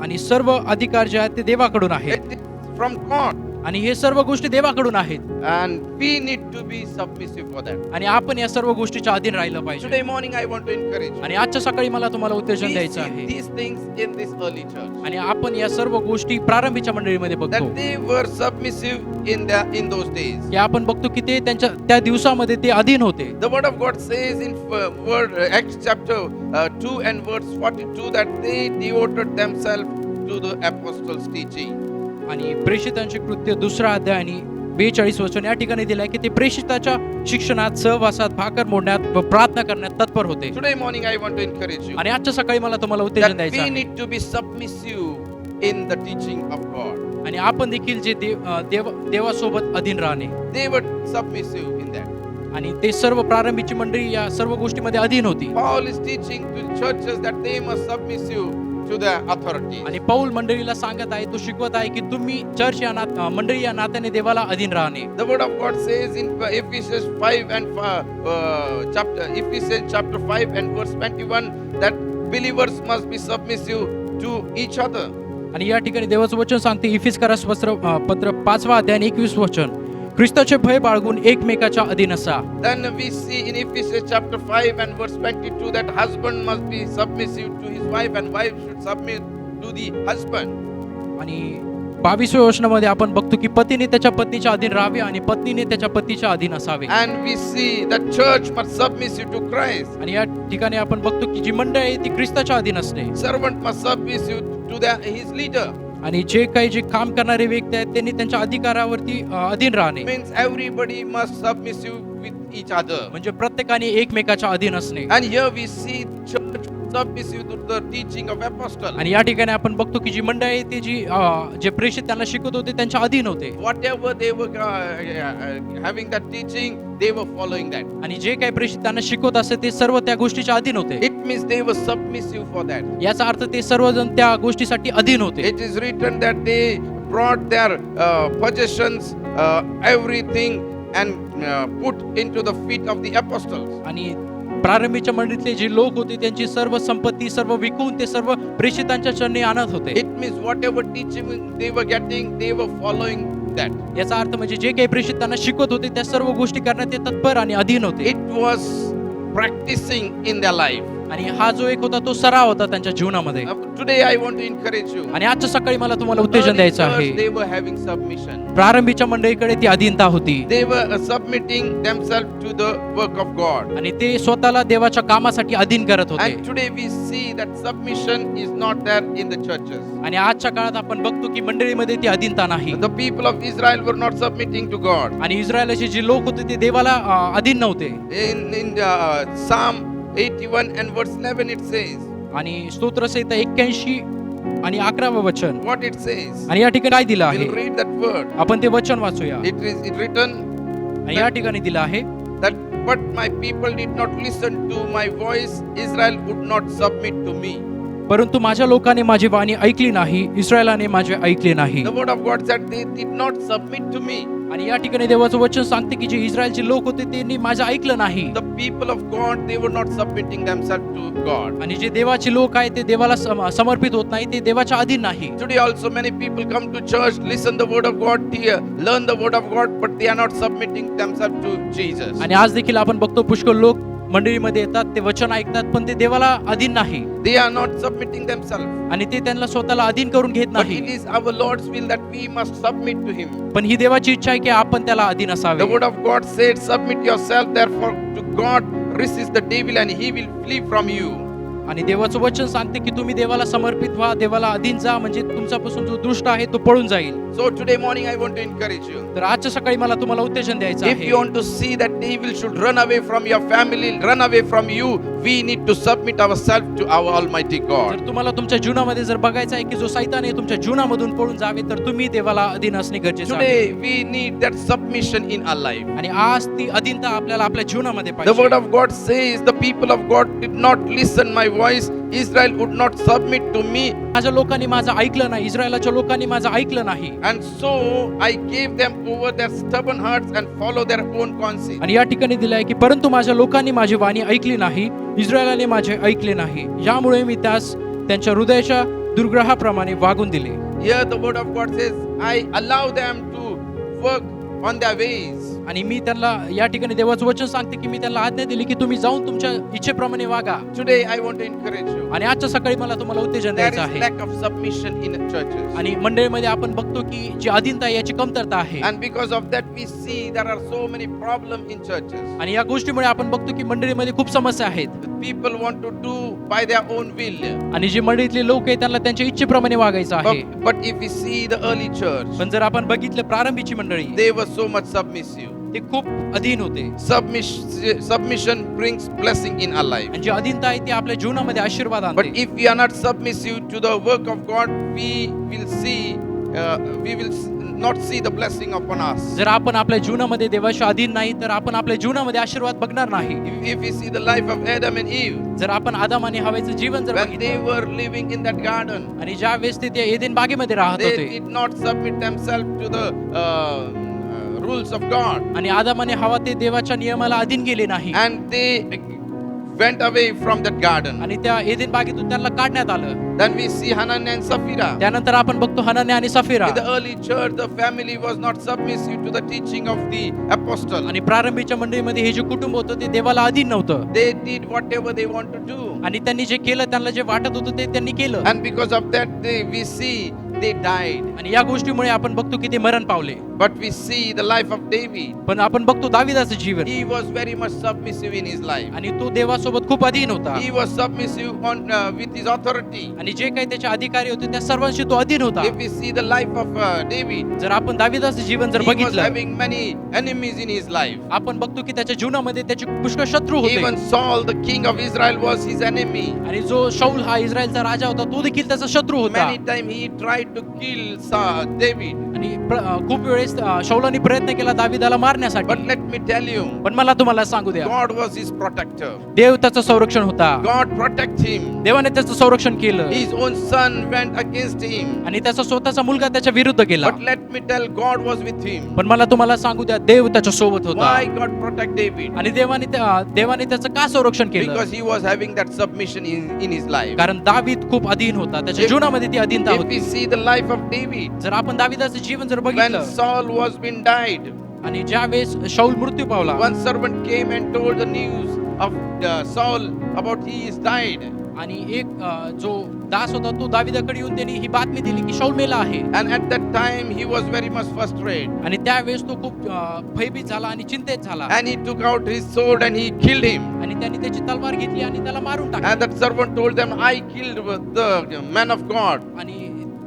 आणि सर्व अधिकार जे आहेत ते देवाकडून आहेत. It is from God. आणि हे सर्व गोष्टी देवाकडून आहेत. And we need to be submissive for that. आणि आपण या सर्व गोष्टीच्या अधीन राहिलं पाहिजे. Today morning I want to encourage you. आणि आजच्या सकाळी मला तुम्हाला उत्तेजन We द्यायचं see आहे. these things in this early church. आणि आपण या सर्व गोष्टी प्रारंभीच्या मंडळीमध्ये बघतो That they were submissive in those days. की आपण बघतो की ते त्यांच्या त्या दिवसामध्ये ते अधीन होते. The word of God says in Acts chapter 2 and verse 42 that they devoted themselves to the apostles' teaching. आणि प्रेषितांचे कृत्य 2 अध्याय आणि 42 वचन या ठिकाणी दिलंय की ते प्रेषिताच्या शिक्षणात सहवासात भाकर मोडण्यात व प्रार्थना करण्यात तत्पर होते. Today morning I want to encourage you आणि आजच्या सकाळी मला तुम्हाला उत्तेजन that द्यायचं we आहे. need to be submissive in the teaching of God. आणि आपण देखील जे देवासोबत अधीन राहणे. They were submissive in that. आणि ते सर्व प्रारंभीची मंडळी या सर्व गोष्टीमध्ये अधीन होती. Paul is teaching to churches that they must submissive to the authority. आणि पौल मंडळीला सांगत आहे, तो शिकवत आहे की तुम्ही चर्च या मंडळी या नात्याने देवाला अधीन राहणे. The word of God says in Ephesians 5 and Ephesians chapter 5 and verse 21 that believers must be submissive to each other. आणि या ठिकाणी देवाचं वचन सांगते इफिसकारास पत्र 5 अध्याय आणि 21 वचन, ख्रिस्ताचे भय बाळगून एकमेकाच्या अधीन असा. Then we see in Ephesians chapter 5 and verse 22 that husband must be submissive to his wife and wife should submit to the husband. आणि 22व्या वचनामध्ये आपण बघतो की पतीने त्याच्या पत्नीच्या अधीन राहावे आणि पत्नीने त्याच्या पतीच्या अधीन असावे. And we see that church must submissive to Christ. आणि या ठिकाणी आपण बघतो की जी मंडळ आहे ती ख्रिस्ताच्या अधीन असणे. Servant must submissive to his leader. आणि जे काही जे काम करणारे व्यक्ती आहेत त्यांनी त्यांच्या अधिकारावरती अधीन राहणे. Means everybody must submissive with each other. म्हणजे प्रत्येकाने एकमेकाच्या अधीन असणे. And here we see church submissive to the teaching of apostle. आणि या ठिकाणी आपण बघतो की जी मंडळ आहे ती जे प्रेषित त्यांना शिकवत होते त्यांच्या अधीन होते. Whatever they were having that teaching, they were following that. आणि जे काही प्रेषित त्यांना शिकवत असे ते सर्व त्या गोष्टीच्या अधीन होते. It means they were submissive for that. याचा अर्थ ते सर्वजण त्या गोष्टीसाठी अधीन होते. It is written that they brought their possessions, everything, and put into the feet of the apostles. आणि प्रारंभीच्या मंडळीतले जे लोक होते त्यांची सर्व संपत्ती सर्व विकून ते सर्व प्रेषितांच्या चरणी आणत होते. It means whatever teaching they were getting, they were following that. याचा अर्थ म्हणजे जे काही प्रेषित त्यांना शिकवत होते त्या सर्व गोष्टी करण्यात ते तत्पर आणि अधीन होते. It was practicing in their life. आणि हा जो एक होता तो सराव होता त्यांच्या जीवनामध्ये. Today I want to encourage you. आणि आजच्या सकाळी मला तुम्हाला उत्तेजन द्यायचं आहे. They were having submission. प्रारंभीच्या मंडळीकडे ती अधीनता होती. They were submitting themselves to the work of God. आणि ते स्वतःला देवाच्या कामासाठी अधीन करत होते. And today we see that submission is not there in the churches. आणि आजच्या काळात आपण बघतो की मंडळीमध्ये ती अधीनता नाही. The people of Israel were not submitting to God. आणि इस्रायलाचे जे लोक होते ते देवाला अधीन नव्हते. In Psalm 81 and verse 11 it says. आणि स्तोत्रसंहिता 81 आणि 11 वचन. What it says. आणि या ठिकाणी काय दिलं आहे We'll read that word. आपण ते वचन वाचूया. It is written आणि या ठिकाणी दिलं आहे that but my people did not listen to my voice. Israel would not submit to me. परंतु माझ्या लोकांनी माझी वाणी ऐकली नाही, इस्रायलाने माझे ऐकले नाही. The word of God said they did not submit to me. आणि या ठिकाणी देवाचं वचन सांगते की जे इस्रायलचे लोक होते त्यांनी माझं ऐकलं नाही. The people of God, they were not submitting themselves to God. आणि जे देवाचे लोक आहेत ते देवाला समर्पित होत नाही, ते देवाच्या अधीन नाही. Today also many people come to church, listen the word of God, learn the word of God, but they are not submitting themselves to Jesus. आणि आज देखील आपण बघतो पुष्कळ लोक मंडळीमध्ये येतात, ते वचन ऐकतात, पण ते देवाला अधीन नाही They are not submitting themselves. आणि ते त्यांना स्वतःला अधीन करून घेत But नाही. it is our Lord's will that we must submit to Him. पण ही देवाची इच्छा आहे की आपण त्याला अधीन The असावे. word of God said, submit yourself therefore to God, resist the devil and he will flee from you. आणि देवाचं वचन सांगते की तुम्ही देवाला समर्पित व्हा, देवाला अधीन जा, म्हणजे तुमच्यापासून जो दुष्ट आहे तो पळून जाईल. So today morning I want to encourage you. तर आजच्या सकाळी मला तुम्हाला उत्तेजन द्यायचं If आहे. you want to see that devil should run away from your family, run away from you, we need to submit ourselves to our Almighty God. जर तुम्हाला तुमच्या जीवनामध्ये जर बघायचं आहे की जो सैतान आहे तुमच्या जीवनामधून पळून जावे, तर तुम्ही देवाला अधीन असणे गरजेचे आहे. Today we need that submission in our life. आणि आज ती अधीनता आपल्याला आपल्या जीवनामध्ये The word पाहिजे. of God says, the people of God did not listen my voice. Israel would not submit to me, माझ्या लोकांनी माझं ऐकलं नाही, इस्रायलाच्या लोकांनी माझं ऐकलं नाही. and so I gave them over their stubborn hearts and follow their own conscience. आणि या ठिकाणी दिलं आहे की परंतु माझ्या लोकांनी माझी वाणी ऐकली नाही, इस्रायलाने माझे ऐकले नाही, यामुळे मी त्यास त्यांच्या हृदयाच्या दुर्ग्रहाप्रमाणे वागून दिले. Here the word of God says, I allow them to work on their ways. आणि मी त्यांना या ठिकाणी देवाचं वचन सांगते की मी त्यांना आज्ञा दिली की तुम्ही जाऊन तुमच्या इच्छेप्रमाणे वागा. Today I want to encourage you. आणि आजच्या सकाळी मला तुम्हाला उत्तेजन There द्यायचं is आहे. lack of submission in churches. आणि मंडळीमध्ये आपण बघतो की जी अधीनता आहे याची कमतरता आहे. And because of that we see there are so many problems in churches. आणि या गोष्टीमुळे आपण बघतो की मंडळीमध्ये खूप समस्या आहेत. People want to do by their own will. आणि जे मंडळीतले लोक आहेत त्यांना त्यांच्या इच्छेप्रमाणे वागायचं आहे. But if we see the early church, पण जर आपण बघितलं प्रारंभीची मंडळी, they were so much submissive. ते खूप अधीन होते. Submission brings blessing in our life. आणि जी अधीनता आहे ती आपल्या जीवनामध्ये आशीर्वाद But आणते. if we are not submissive to the work of God, we will not see the blessing upon us. जर आपण आपल्या जीवनामध्ये देवाच्या अधीन नाही तर आपण आपल्या जीवनामध्ये आशीर्वाद बघणार नाही. If we see the life of Adam and Eve, जर आपण आदाम आणि हवेचं जीवन जर when they बघितलं were living in that garden, आणि ज्या वेळेस ते त्या एदेन बागेमध्ये राहत they होते did not submit themselves to the rules of God, आणि आदाम आणि हवा ते देवाच्या नियमाला अधीन गेले नाही and they went away from that garden. आणि त्या एदेन बागेतून त्यांना काढण्यात आलं. Then we see Hananiah and Sapphira. त्यानंतर आपण बघतो हनन्या आणि Safira. In the early church, the family was not submissive to the teaching of the apostle. आणि प्रारंभीच्या मंडळीमध्ये हे जे कुटुंब होतं ते देवाला अधीन नव्हतं. They did whatever they want to do. आणि त्यांनी जे केलं त्यांना जे वाटत होतं ते त्यांनी केलं. And because of that, we see they died. आणि या गोष्टीमुळे आपण बघतो की ते मरण पावले. But we see the life of David. पण आपण बघतो दाविदाचं जीवन, He was very much submissive in his life. आणि तो देवासोबत खूप अधीन होता. He was submissive with his authority. आणि जे काही त्याचे अधिकारी होते त्या सर्वांशी तो अधीन होता. If we see the life of David, जर आपण दाविदाचं जीवन जर he was बघितलं, having many enemies in his life. आपण बघतो की त्याच्या जीवनामध्ये त्याचे पुष्कळ शत्रू Even होते. Saul, the king of Israel, was his enemy. आणि जो शौल हा इस्रायलचा राजा होता तो देखील त्याचा शत्रू होता. Many times he tried to kill David. आणि खूप वेळेस शौलाने प्रयत्न केला दाविदाला मारण्यासाठी. But let me tell you, पण मला तुम्हाला सांगू द्या, God was his protector. देव त्याचं संरक्षण होता. God protect him. देवाने त्याचं संरक्षण केलं. His own son went against him. आणि त्याचा स्वतःचा मुलगा त्याच्या विरुद्ध गेला. But let me tell, God was with him. पण मला तुम्हाला सांगू द्या, देव त्याच्या सोबत होता. Why God protect David? आणि देवाने त्याचं का संरक्षण केलं? Because he was having that submission in his life. कारण दावीद खूप अधीन होता, त्याच्या If- जीवनामध्ये ती अधीनता If we होती. see the life of David, जर आपण दाविदाचं जीवन जर when बघितलं, Saul was been died, आणि ज्या वेळेस शौल मृत्यू पावला, one servant came and told the news of Saul about he is died. आणि एक जो दास होता तो दाविदाकडे येऊन त्यांनी ही बातमी दिली की शौल मेला आहे. And at that time he was very much frustrated. आणि त्यावेळेस तो खूप भयभीत झाला आणि चिंतेत झाला. And he took out his sword and he killed him. आणि त्यांनी त्याची तलवार घेतली आणि त्याला मारून And टाकलं. that servant told them, I killed the man of God. आणि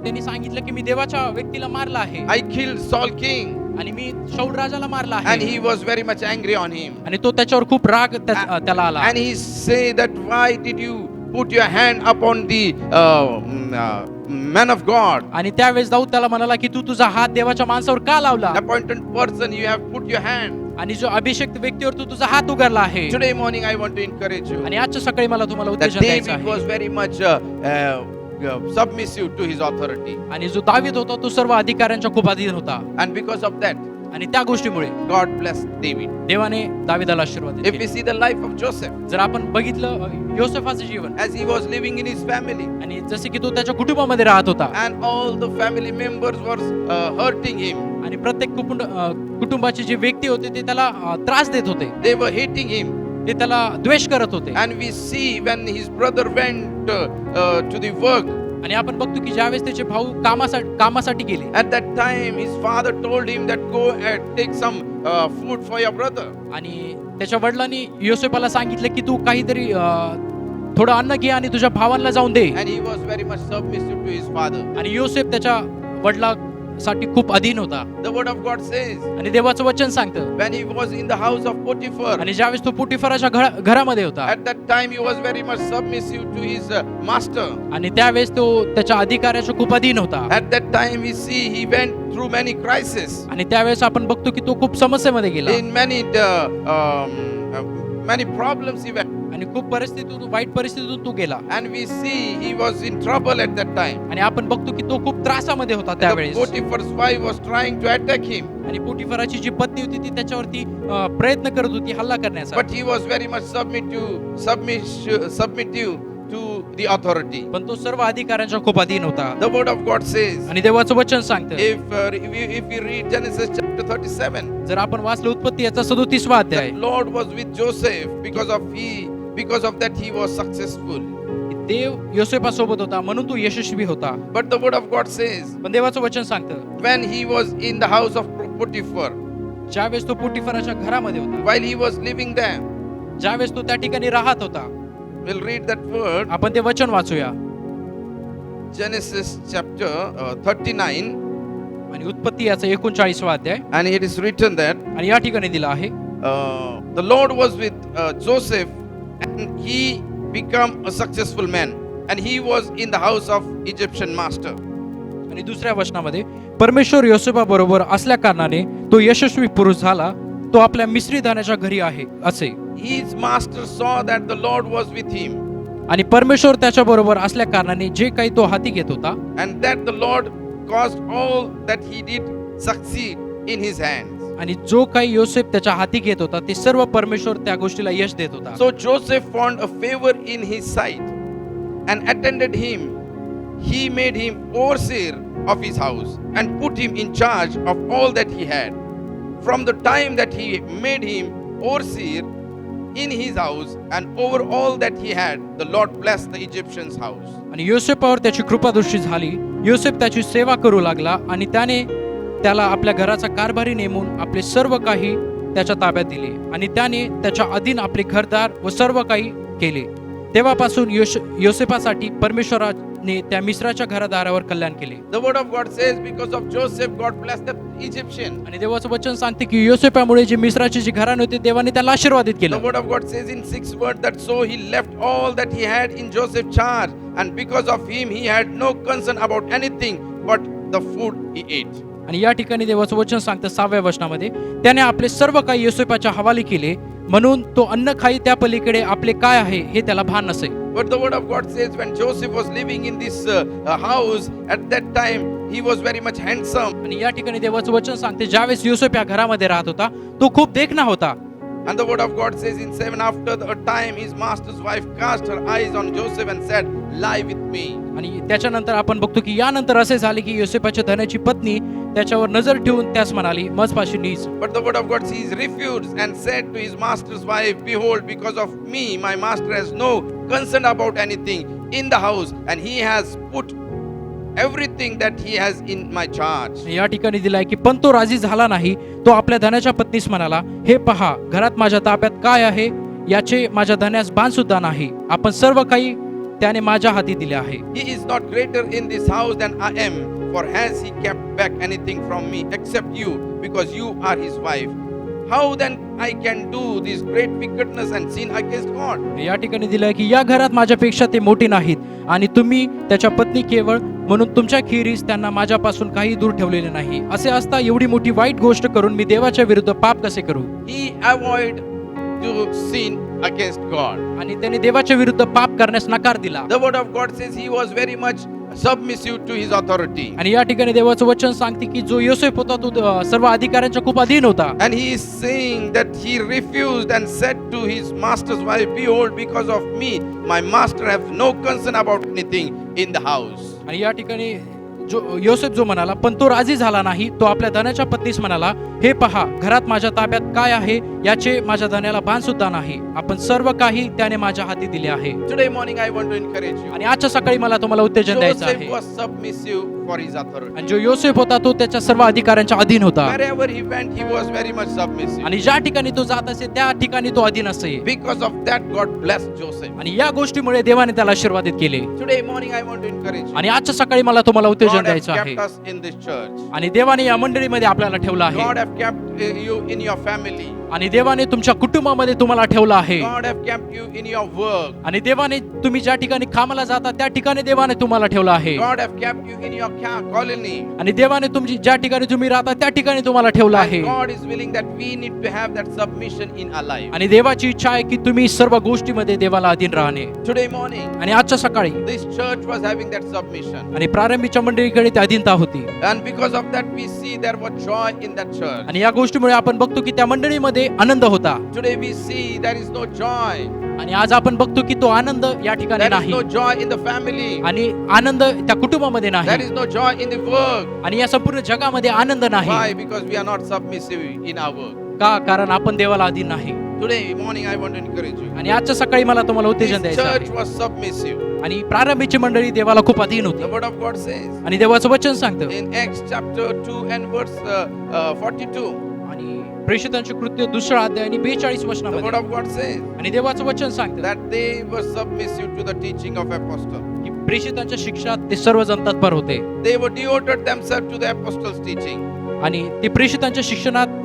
त्यांनी सांगितलं की मी देवाच्या व्यक्तीला मारला आहे. I killed Saul king. आणि मी शौल राजाला मारला And आहे. he was very much angry on him. आणि तो त्याच्यावर खूप राग त्याला आला. And he said that why did you put your hand upon the man of God? आणि त्यावेळेस दाऊद त्याला म्हणाला की तू तुझा हात देवाच्या माणसावर का लावला? Appointed person, you have put your hand. आणि जो अभिषेक व्यक्तीवर तू तुझा हात उगारला आहे. Today morning I want to encourage you आणि आजच्या सकाळी मला तुम्हाला that उत्तेजन द्यायचं David was आहे. very much submissive to his authority. आणि जो दावीद होता तो सर्व अधिकाऱ्यांच्या खूप अधीन होता. And because of that, आणि त्या गोष्टीमुळे God blessed David. देवाने दाविदाला आशीर्वाद If we दिले. see the life of Joseph, जर आपण बघितलं योसेफाचं जीवन, as he was living in his family, आणि जसे की तो त्याच्या कुटुंबामध्ये राहत होता, and all the family members were hurting him. आणि प्रत्येक कुटुंबाचे जे व्यक्ती होते ते त्याला त्रास देत होते. They were hating him. ते त्याला द्वेष करत होते. And we see when his brother went to the work, आणि आपण बघतो की ज्यावेळेस त्याचे भाऊ कामासाठी गेले, at that time his father told him that go and take some food for your brother. आणि त्याच्या वडिलांनी योसेफाला सांगितलं की तू काहीतरी थोडं अन्न घे आणि तुझ्या भावांना जाऊन दे. And he was very much submissive to his father. आणि योसेफ त्याच्या वडिलांसाठी खूप अधीन होता. The word of God says, आणि देवाचं वचन सांगतं, when he was in the house of Potiphar, आणि ज्यावेळेस तो पोटिफराच्या घरामध्ये होता, at that time he was very much submissive to his master. आणि त्यावेळेस तो त्याच्या अधिकाऱ्याच्या खूप अधीन होता. At that time we see he went through many crises. आणि त्यावेळेस आपण बघतो की तो खूप समस्येमध्ये गेला In many problems he went. आणि खूप वाईट परिस्थितीतून तो गेला. And we see he was in trouble at that time. आणि आपण बघतो की तो खूप त्रासामध्ये होता The त्यावेळेस. Potiphar's wife was trying to attack him, आणि पोटिफराची जी पत्नी होती ती त्याच्यावरती प्रयत्न करत होती हल्ला करण्याचा. but he was very much submissive to the authority. पण तो सर्व अधिकाऱ्यांच्या खूप अधीन होता. The word of God says, आणि देवाचं वचन सांगतं, if we read Genesis chapter 37, जर आपण वाचलं उत्पत्ती याचा 37वा अध्याय, the Lord was with Joseph because of that he was successful. देव योसेफासोबत होता म्हणून तो यशस्वी होता. But the word of God says, पण देवाचं वचन सांगतं, when he was in the house of Potiphar, ज्यावेळेस तो पोटिफराच्या घरामध्ये होता, while he was living there, ज्यावेळेस तो त्या ठिकाणी राहत होता, we'll read that word, आपण ते वचन वाचूया. Genesis chapter 39, आणि उत्पत्ती याचा 39वा अध्याय, and it is written that आणि या ठिकाणी दिला आहे, the Lord was with Joseph, and he became a successful man, and he was in the house of Egyptian master. आणि दुसऱ्या वचनामध्ये, परमेश्वर योसेफा बरोबर असल्या कारणाने तो यशस्वी पुरुष झाला, तो आपल्या मिस्री धनाच्या घरी आहे असे. His master saw that the Lord was with him, आणि परमेश्वर त्याच्या बरोबर असल्या कारणाने जे काही तो हाती घेत होता, and that the Lord caused all that he did succeed in his hands. आणि जो काही योसेफ त्याच्या हाती घेत होता ते सर्व परमेश्वर त्या गोष्टीला यश देत होता. So Joseph found a favor in his sight and attended him. He made him overseer of his house and put him in charge of all that he had. From the time that he made him overseer in his house and over all that he had, the Lord blessed the Egyptian's house. आणि योसेफावर त्याची कृपादृष्टी झाली. योसेफ त्याची सेवा करू लागला आणि त्याला आपल्या घराचा कारभारी नेमून आपले सर्व काही त्याच्या ताब्यात दिले आणि त्याने त्याच्या अधीन आपले घरदार व सर्व काही केले. तेव्हापासून योसेफासाठी परमेश्वराने त्या मिस्राच्या घरदारावर कल्याण केले. The word of God says, because of Joseph, God blessed the Egyptian. आणि देवाचं वचन सांगते की योसेफामुळे जे मिस्राची जी घराणे होते देवाने त्याला आशीर्वादित The केलं. word of God says in 6 words that so he left all that he had in Joseph's charge, and because of him he had no concern about anything but the food he ate. आणि या ठिकाणी देवाचं वचन सांगतं 6व्या वचनामध्ये, त्याने आपले सर्व काही योसेफाच्या हवाली केले म्हणून तो अन्न खाई त्या पलीकडे आपले काय आहे हे त्याला भान नसे. But the word of God says when Joseph was living in this house, at that time he was very much handsome. आणि या ठिकाणी देवाचं वचन सांगते ज्यावेळेस योसेफ या घरामध्ये राहत होता तो खूप देखणा होता. And the word of God says in 7, after a time his master's wife cast her eyes on Joseph and said, lie with me. आणि त्याच्यानंतर आपण बघतो की यानंतर असे झाले की योसेफाच्या धनाची पत्नी त्याच्यावर नजर ठेवून त्यास म्हणाली, मजपाशी नीज. But the word of God says he refused and said to his master's wife, behold, because of me my master has no concern about anything in the house, and he has put everything that he has in my charge. या ठिकाणी दिलाय की पण तो राजी झाला नाही. तो आपल्या धनाच्या पत्नीस म्हणाला, हे पहा, घरात माझ्या ताब्यात काय आहे याचे माझ्या धन्यास भान सुद्धा नाही. आपण सर्व काही त्याने माझ्या हाती दिले आहे. He is not greater in this house than I am, for has he kept back anything from me except you, because you are his wife? How then I can do this great wickedness and sin against God? या ठिकाणी दिलंय की या घरात माझ्यापेक्षा ते मोठे नाहीत आणि तुम्ही त्याच्या पत्नी केवळ म्हणून तुमच्या खेरीस त्यांना माझ्यापासून काही दूर ठेवलेले नाही. असे असता एवढी मोठी वाईट गोष्ट करून मी देवाच्या विरुद्ध पाप कसे करू? He avoid to sin against God. आणि त्याने देवाच्या विरुद्ध पाप करण्यास नकार दिला. The word of God says he was very much submissive to his authority. आणि या ठिकाणी देवाचं वचन सांगते की जो योसेफ होता तो सर्व अधिकाऱ्यांच्या खूप अधीन होता. And he is saying that he refused and said to his master's wife, behold, because of me my master has no concern about anything in the house. आणि या ठिकाणी योसेफ जो म्हणाला, पण तो राजी झाला नाही. तो आपल्या धनाच्या पत्नीस म्हणाला, हे पहा, घरात माझ्या ताब्यात काय आहे याचे माझ्या धन्याला भान सुद्धा नाही. आपण सर्व काही त्याने माझ्या हाती दिले आहे. Today morning I want to encourage you. आणि आजच्या सकाळी मला तुम्हाला उत्तेजन द्यायचं Joseph आहे. was submissive for his authority. आणि जो योसेफ होता तो त्याच्या सर्व अधिकाऱ्यांच्या अधीन होता. Wherever he went, he was very much submissive. आणि ज्या ठिकाणी तो जात असे त्या ठिकाणी तो अधीन असे. Because of that, God blessed Joseph. आणि या गोष्टीमुळे देवाने त्याला आशीर्वादित केले. Today morning I want to encourage you. आणि आजच्या सकाळी मला तुम्हाला उत्तेजन God has द्यायचं आहे. kept us in this church. आणि देवाने या मंडळीमध्ये आपल्याला ठेवलं आहे. God have kept you in your family. आणि देवाने तुमच्या कुटुंबामध्ये तुम्हाला ठेवलं आहे. God have kept you in your work. आणि देवाने तुम्ही ज्या ठिकाणी कामाला जाता त्या ठिकाणी देवाने तुम्हाला ठेवलं आहे. God have kept you in your colony. आणि देवाने तुमची ज्या ठिकाणी तुम्ही राहता त्या ठिकाणी तुम्हाला ठेवलं And आहे. God is willing that we need to have that submission in our life. आणि देवाची इच्छा आहे की तुम्ही सर्व गोष्टीमध्ये देवाला अधीन राहणे. Today morning, आणि आजच्या सकाळी this church was having that submission. आणि प्रारंभीच्या मंडळीकडे ती अधीनता होती. And because of that, we see there was joy in that church. आणि या गोष्टीमुळे आपण बघतो की त्या मंडळीमध्ये आनंद होता. Today we see there is no joy. आणि आज आपण बघतो की तो आनंद या ठिकाणी There is नाही. no joy in the family. आणि आनंद त्या कुटुंबामध्ये There नाही. is no joy in the work. आणि या संपूर्ण जगामध्ये आनंद Why? नाही. Because we are not submissive in our work. का? कारण आपण देवाला अधीन नाही. Today morning I want to encourage you. आणि आजच्या सकाळी मला तुम्हाला This उत्तेजन द्यायचं church आहे. was submissive. आणि प्रारंभीची मंडळी देवाला खूप अधीन The होती. word of God says आणि देवाचं वचन सांगतं in Acts chapter 2 and verse 42. आणि प्रेषितांचे कृत्य दुसरा अध्याय आणि 42 The word वचनामध्ये of God says आणि देवाचं वचन सांगतं that they were submissive to the teaching of apostle. की प्रेषितांच्या शिक्षणात ते सर्वजण तत्पर होते. They were devoted themselves to the apostles' teaching. आणि ते प्रेषितांच्या शिक्षणात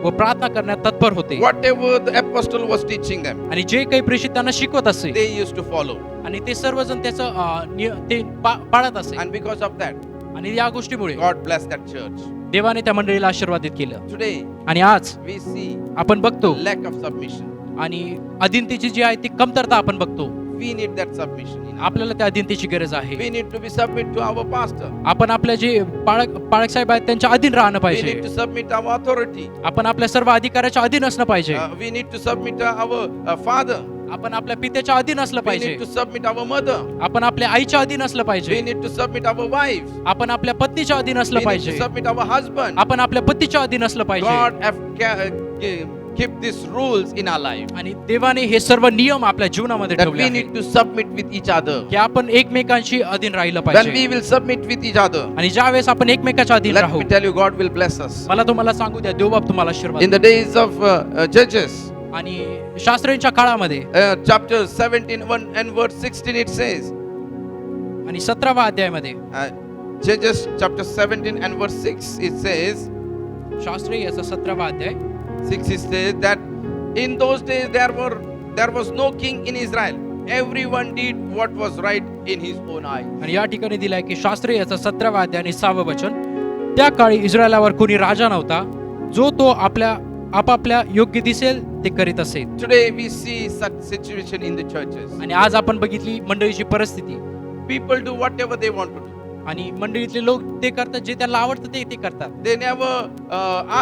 व प्रार्थना करण्यात तत्पर होते. Whatever the apostle was teaching them, आणि जे काही प्रेषित त्यांना शिकवत असे they used to follow. आणि ते सर्वजण त्याचं ते पाळत असे. And because of that, आणि या गोष्टीमुळे God blessed that church. देवाने त्या मंडळीला आशीर्वादित केलं. Today, आणि आज we see आपण बघतो lack of submission. आणि अधीनतेची जी आहे ती कमतरता आपण बघतो. We need that submission. आपल्याला त्या अधीनतेची गरज आहे. We need to be submit to our pastor. आपण आपल्या जे पाळक साहेब आहेत त्यांच्या अधीन राहणं We पाहिजे. need to submit our authority. आपण आपल्या सर्व अधिकाऱ्याच्या अधीन असणं पाहिजे. We need to submit our father. आपण आपल्या पित्याच्या अधीन असलं We पाहिजे. need to submit our mother. आपण आपल्या आईच्या अधीन असलं We पाहिजे. need to submit our wives. आपण आपल्या पत्नीच्या अधीन असलं We need पाहिजे. to submit our husband. आपण आपल्या पतीच्या अधीन असलं पाहिजे. God have keep these rules in our life. आणि देवाने हे सर्व नियम आपल्या जीवनामध्ये That ठेवले we आहेत need to submit with each other. की आपण एकमेकांशी अधीन राहिलं When पाहिजे. we will submit with each other, आणि ज्या वेळेस आपण एकमेकाच्या अधीन let राहू, me tell you, God will bless us. मला तुम्हाला सांगू द्या, देवबाप तुम्हाला आशीर्वाद In the days of Judges, आणि शास्त्रींच्या काळामध्ये chapter 17 and verse 16, it says, आणि 17व्या अध्यायामध्ये Judges chapter 17 and verse 6, it says, Shastri याचा 17वा अध्याय 6, it says that in those days there was no king in Israel. Everyone did what was right in his own eyes. आणि या ठिकाणी दिलाय की शास्त्री याचा 17वा अध्याय आणि 6वं वचन, त्या काळी इस्रायलावर कोणी राजा नव्हता जो तो आपापल्या योग्य दिसेल ते करीत असे. Today we see such situation in the churches. आणि आज आपण बघितली मंडळीची परिस्थिती. People do whatever they want to do. आणि मंडळीतले लोक ते करतात जे त्यांना आवडतं ते करतात. They never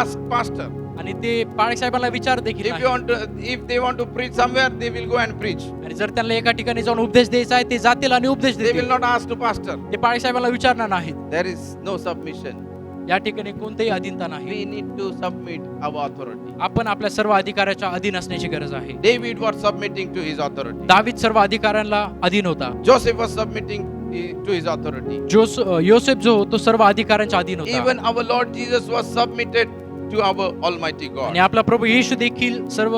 ask pastor. आणि ते पाळक साहेबांना विचार देखील If they want to preach somewhere, they will go and preach. आणि जर त्यांना एका ठिकाणी जाऊन उपदेश द्यायचा आहे ते जातील आणि उपदेश They will देतील. not ask to pastor. ते पाळक साहेबांना विचारणार नाहीत. There is no submission. या ठिकाणी कोणतेही अधीनता नाही. We need to submit our authority. आपण आपल्या सर्व अधिकाऱ्याच्या अधीन असण्याची गरज आहे. David was submitting to his authority. दावीद सर्व अधिकाऱ्यांना अधीन होता. Joseph was submitting to his authority. योसेफ जो तो सर्व अधिकाऱ्यांच्या अधीन होता. Even our Lord Jesus was submitted to our Almighty God. आणि आपला प्रभू येशू देखील सर्व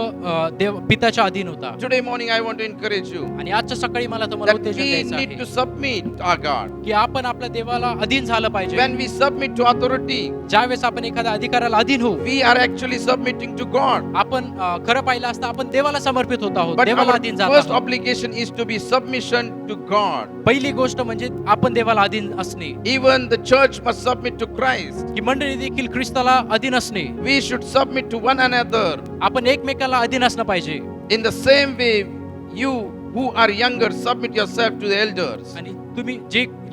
देव पित्याच्या अधीन होता. Today morning I want to encourage you आणि आजच्या सकाळी मला तुम्हाला that उत्तेजन we द्यायचं need to आहे submit our God. की आपण आपल्या देवाला अधीन झालं पाहिजे. When we submit to authority, ज्यावेळेस आपण एखाद्या अधिकाऱ्याला अधीन होऊ, we are actually submitting to God. आपण खरं पाहिलं असता आपण देवाला समर्पित होत आहोत, But देवाला our अधीन जात first आहोत. obligation is to be submission to God. पहिली गोष्ट म्हणजे आपण देवाला अधीन असणे. Even the church must submit to Christ. की मंडळी देखील ख्रिस्ताला अधीन असणे. We should submit to one another. आपण एकमेकाला अधीन असणं पाहिजे. In the same way, you who are younger, submit yourself to the elders. आणि तुम्ही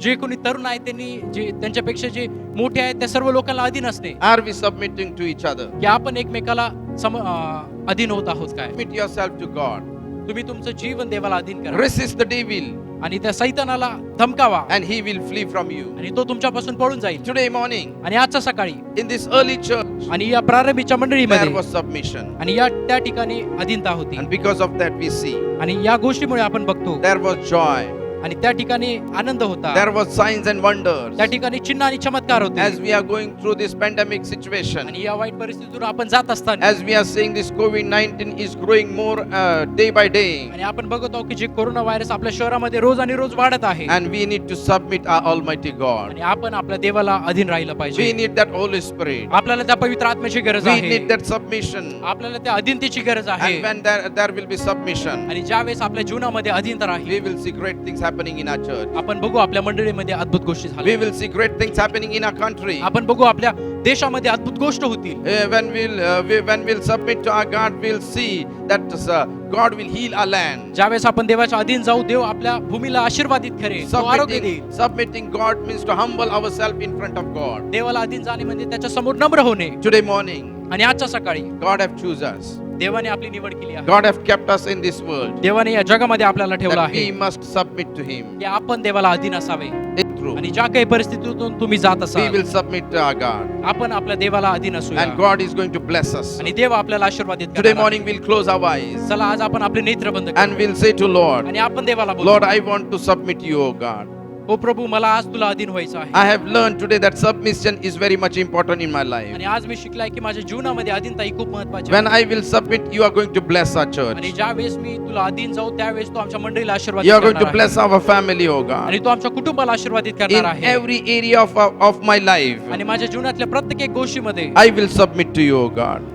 जे कोणी तरुण आहेत त्यांनी जे त्यांच्यापेक्षा जे मोठे आहेत त्या सर्व लोकांना अधीन असणे. Are we submitting to each other? की आपण एकमेकाला अधीन होत आहोत काय? Submit yourself to God. तुम्ही तुमचं जीवन देवाला अधीन करा. Resist the devil. आणि त्या सैतानाला धमकावा and he will flee from you. आणि तो तुमच्यापासून पळून जाईल. Today morning, आणि आजच्या सकाळी in this early church, आणि या प्रारंभीच्या there मंडळीमध्ये was submission. आणि त्या ठिकाणी अधीनता होती. And because of that, we see आणि या गोष्टीमुळे आपण बघतो there was joy, आणि त्या ठिकाणी आनंद होता. there was signs and wonders. त्या ठिकाणी चिन्ह आणि चमत्कार होते. As we are going through this pandemic situation, आणि या वाईट परिस्थितीतून आपण जात असताना as we are seeing this COVID-19 is growing more day by day, आणि आपण बघत आहोत की जे कोरोना व्हायरस आपल्या शहरामध्ये रोज आणि रोज वाढत आहे. and we need to submit our Almighty God. आणि आपण आपल्या देवाला अधीन राहिलं We पाहिजे. need that Holy Spirit. आपल्याला त्या पवित्र आत्म्याची गरज We आहे. need that submission. आपल्याला त्या अधीनतेची गरज आहे. And when there will be submission, आणि ज्यावेळेस आपल्या जीवनामध्ये अधीनता राहील we will see great things happening in our church. आपण बघू आपल्या मंडळीमध्ये अद्भुत गोष्टी We झाल्या. will see great things happening in our country. आपण बघू आपल्या देशामध्ये अद्भुत गोष्ट होतील. When we'll submit to our God, we'll see that God will heal our land. ज्यावेळेस आपण देवाच्या अधीन जाऊ, देव आपल्या भूमीला आशीर्वादित करेल, तो आरोग्य देईल. Submitting God means to humble ourselves in front of God. देवाला अधीन जाणे म्हणजे त्याच्या समोर नम्र होणे. Today morning, आणि आजच्या सकाळी God have choose us. देवाने आपली निवड केली आहे. God have kept us in this world. देवाने या जगामध्ये आपल्याला ठेवलं That आहे we must submit to Him. की आपण देवाला अधीन असावे. In truth, आणि ज्या काही परिस्थितीतून तुम्ही जात we असाल, will submit to our God. आपण आपल्या देवाला अधीन असूया. And God is going to bless us. आणि देव आपल्याला आशीर्वादित Today करणार आहे. morning, we'll close our eyes चला आज आपण आपले नेत्र बंद and करू we'll say to Lord, आणि आपण देवाला बोलू. Lord, I want to submit you, O God. हो प्रभू, मला आज तुला अधीन व्हायचं आहे. I have learned today that submission is very much important in my life. आणि आज मी शिकलाय की माझ्या जीवनामध्ये अधीनता ही खूप महत्त्वाची When आहे. I will submit, you are going to bless our church. आणि ज्या वेळेस मी तुला अधीन जाऊ त्यावेळेस तू आमच्या मंडळीला आशीर्वाद You are going to करणार bless आहे. our family, O God. आणि तू आमच्या कुटुंबाला आशीर्वादित In करणार आहे. every area of my life, आणि माझ्या जीवनातल्या प्रत्येक एक गोष्टीमध्ये I will submit to you, O God.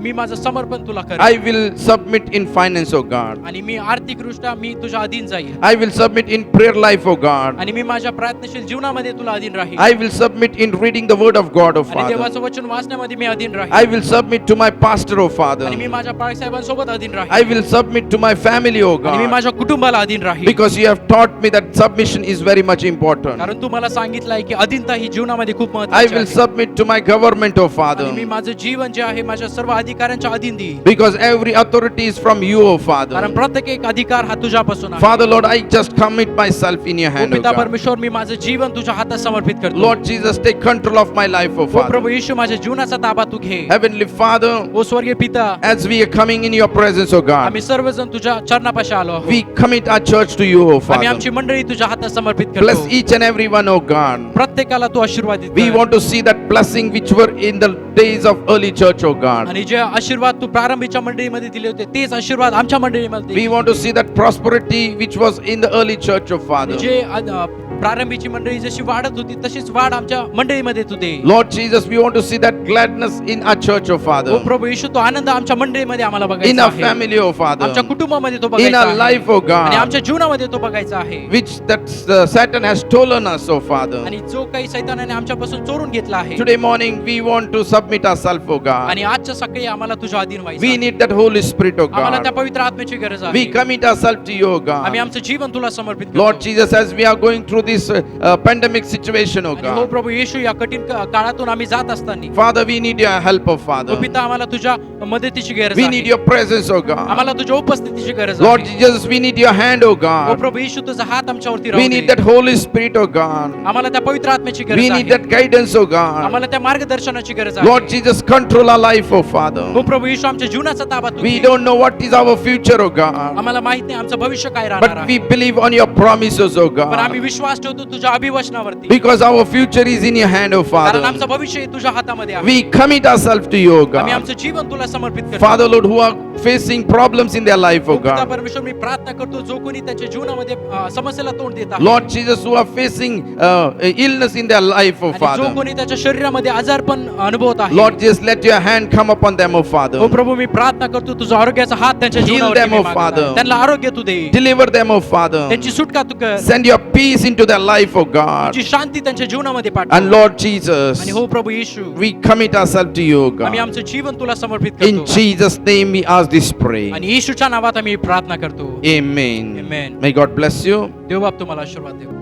मी माझं समर्पण तुला I करेन. will submit in finance, O God. आणि मी आर्थिकदृष्ट्या मी तुझ्या अधीन जाईल. I will submit in prayer life, O God. आणि मी माझ्या प्रयत्नशील जीवनामध्ये तुला अधीन राहील. I will submit in reading the word of God, O आणि Father. देवाचं वचन वाचण्यामध्ये मी अधीन I राहील. will submit to my pastor, O Father. आणि मी माझ्या पाळसाहेबांसोबत अधीन I राहील. will submit to my family, O आणि मी God. माझ्या कुटुंबाला अधीन राहील. Because you have taught me that submission is very much important. कारण तू मला सांगितलंय की अधीनता ही जीवनामध्ये खूप I महत्त्वाची will आहे. submit to my government, O Father. आणि मी माझं जीवन जे आहे माझ्या सर्व अधिकाऱ्यांच्या अधीन देईल. Because every authority is from you, O कारण Father. प्रत्येक एक अधिकार हा तुझ्यापासून आहे. Father, Lord, I just commit myself in your O hand, O पिता God. परमेश्वर, मी माझं जीवन तुझ्या हातात समर्पित करतो. Lord Jesus, take control of my life, O O Father. प्रभू येशू, माझ्या जीवनाचा ताबा तू घे. Heavenly Father, ओ स्वर्गीय पिता, as we are coming in your presence, O God, आम्ही सर्वजण तुझ्या चरणापाशी आलो आहोत. we commit our church to you, O आम्ही Father. आमची मंडळी तुझ्या हातात समर्पित Bless करतो. each and every one, O God. प्रत्येकाला तू आशीर्वादित We कर. want to see that blessing which were in the days of early church, O God. आणि जे आशीर्वाद तू प्रारंभीच्या मंडळीमध्ये दिले होते तेच आशीर्वाद आमच्या मंडळीमध्ये दे. We want to see that prosperity which was in the early church, O Father. जे प्रारंभीची मंडळी जशी वाढत होती तशीच वाढ आमच्या मंडळीमध्ये तू दे. Lord Jesus, we want to see that gladness in our church, O O Father. प्रभू येशू, तो आनंद आमच्या मंडळीमध्ये आम्हाला In बघायचा our आहे. family, O Father. आमच्या कुटुंबामध्ये तो In बघायचा our आहे. life, O आणि God. आमच्या जीवनामध्ये तो बघायचा आहे. Which that Satan has stolen us, O Father. आणि जो काही सैतानाने आमच्यापासून चोरून घेतला आहे. Today morning, we want to submit ourselves, O God. आणि आजच्या सकाळी आम्हाला तुझ्या अधीन व्हायचं We आहे. need that Holy Spirit, O आम्हाला त्या God. पवित्र आत्म्याची गरज We आहे. commit ourselves to you, O आम्ही God. आमचं जीवन तुला समर्पित Lord करतो. Jesus, as we are going through this pandemic situation, O आणि हो God. प्रभू येशू, या कठीण काळातून आम्ही जात असताना Father, we need your help, O O Father. पिता, आम्हाला तुझ्या मदतीची गरज We need आहे. your presence, O God. आम्हाला तुझ्या उपस्थितीची गरज Lord आहे. Jesus, we need your hand, O O God. प्रभू येशू, तुझा हात आमच्यावरती We राहू need they. that Holy Spirit, O God. आम्हाला त्या पवित्र आत्म्याची We गरज need आहे. that guidance, O God. आम्हाला त्या मार्गदर्शनाची गरज आहे. Lord Jesus, control our life, O Father. ओ प्रभू येशू, आमच्या जीवनाचा ताबा तू We घे. don't know what is our future, O God. आम्हाला माहित नाही आमचं भविष्य काय राहणार But आहे. we believe on your promises, O पण आम्ही God. विश्वास ठेवतो तुझ्या अभिवचनावरती. Because our future is in your hand, O कारण Father. आमचं भविष्य हे तुझ्या हातामध्ये आहे. We commit ourselves to you, O आम्ही God. आमचं जीवन तुला समर्पित करतो. Father, Lord, who are facing problems in their life, O पिता God. परमेश्वर, मी प्रार्थना करतो जो कोणी त्यांच्या जीवनामध्ये समस्येला तोंड देत आहे. Lord Jesus, who are facing illness in their life, O आणि जो Father. कोणी त्याच्या शरीरामध्ये आजारपण अनुभवत आहे. Lord Jesus, let your hand come upon them, O O Father. प्रभू, मी प्रार्थना करतो तुझा आरोग्याचा हात त्यांच्या Heal जीवनावर them, O Father. त्यांना आरोग्य तू दे. Deliver them, O Father. त्यांची सुटका तू कर. Send your peace into their life, O God. तुझी शांती त्यांच्या जीवनामध्ये And पाठव. Lord Jesus, आणि हो प्रभू येशू, we commit ourselves to you, O आम्ही God. आमचं जीवन तुला समर्पित In करतो. Jesus' name we ask this prayer. आणि येशूच्या नावात आम्ही प्रार्थना करतो. Amen. Amen. May God bless you. देव बाप तुम्हाला आशीर्वाद देव.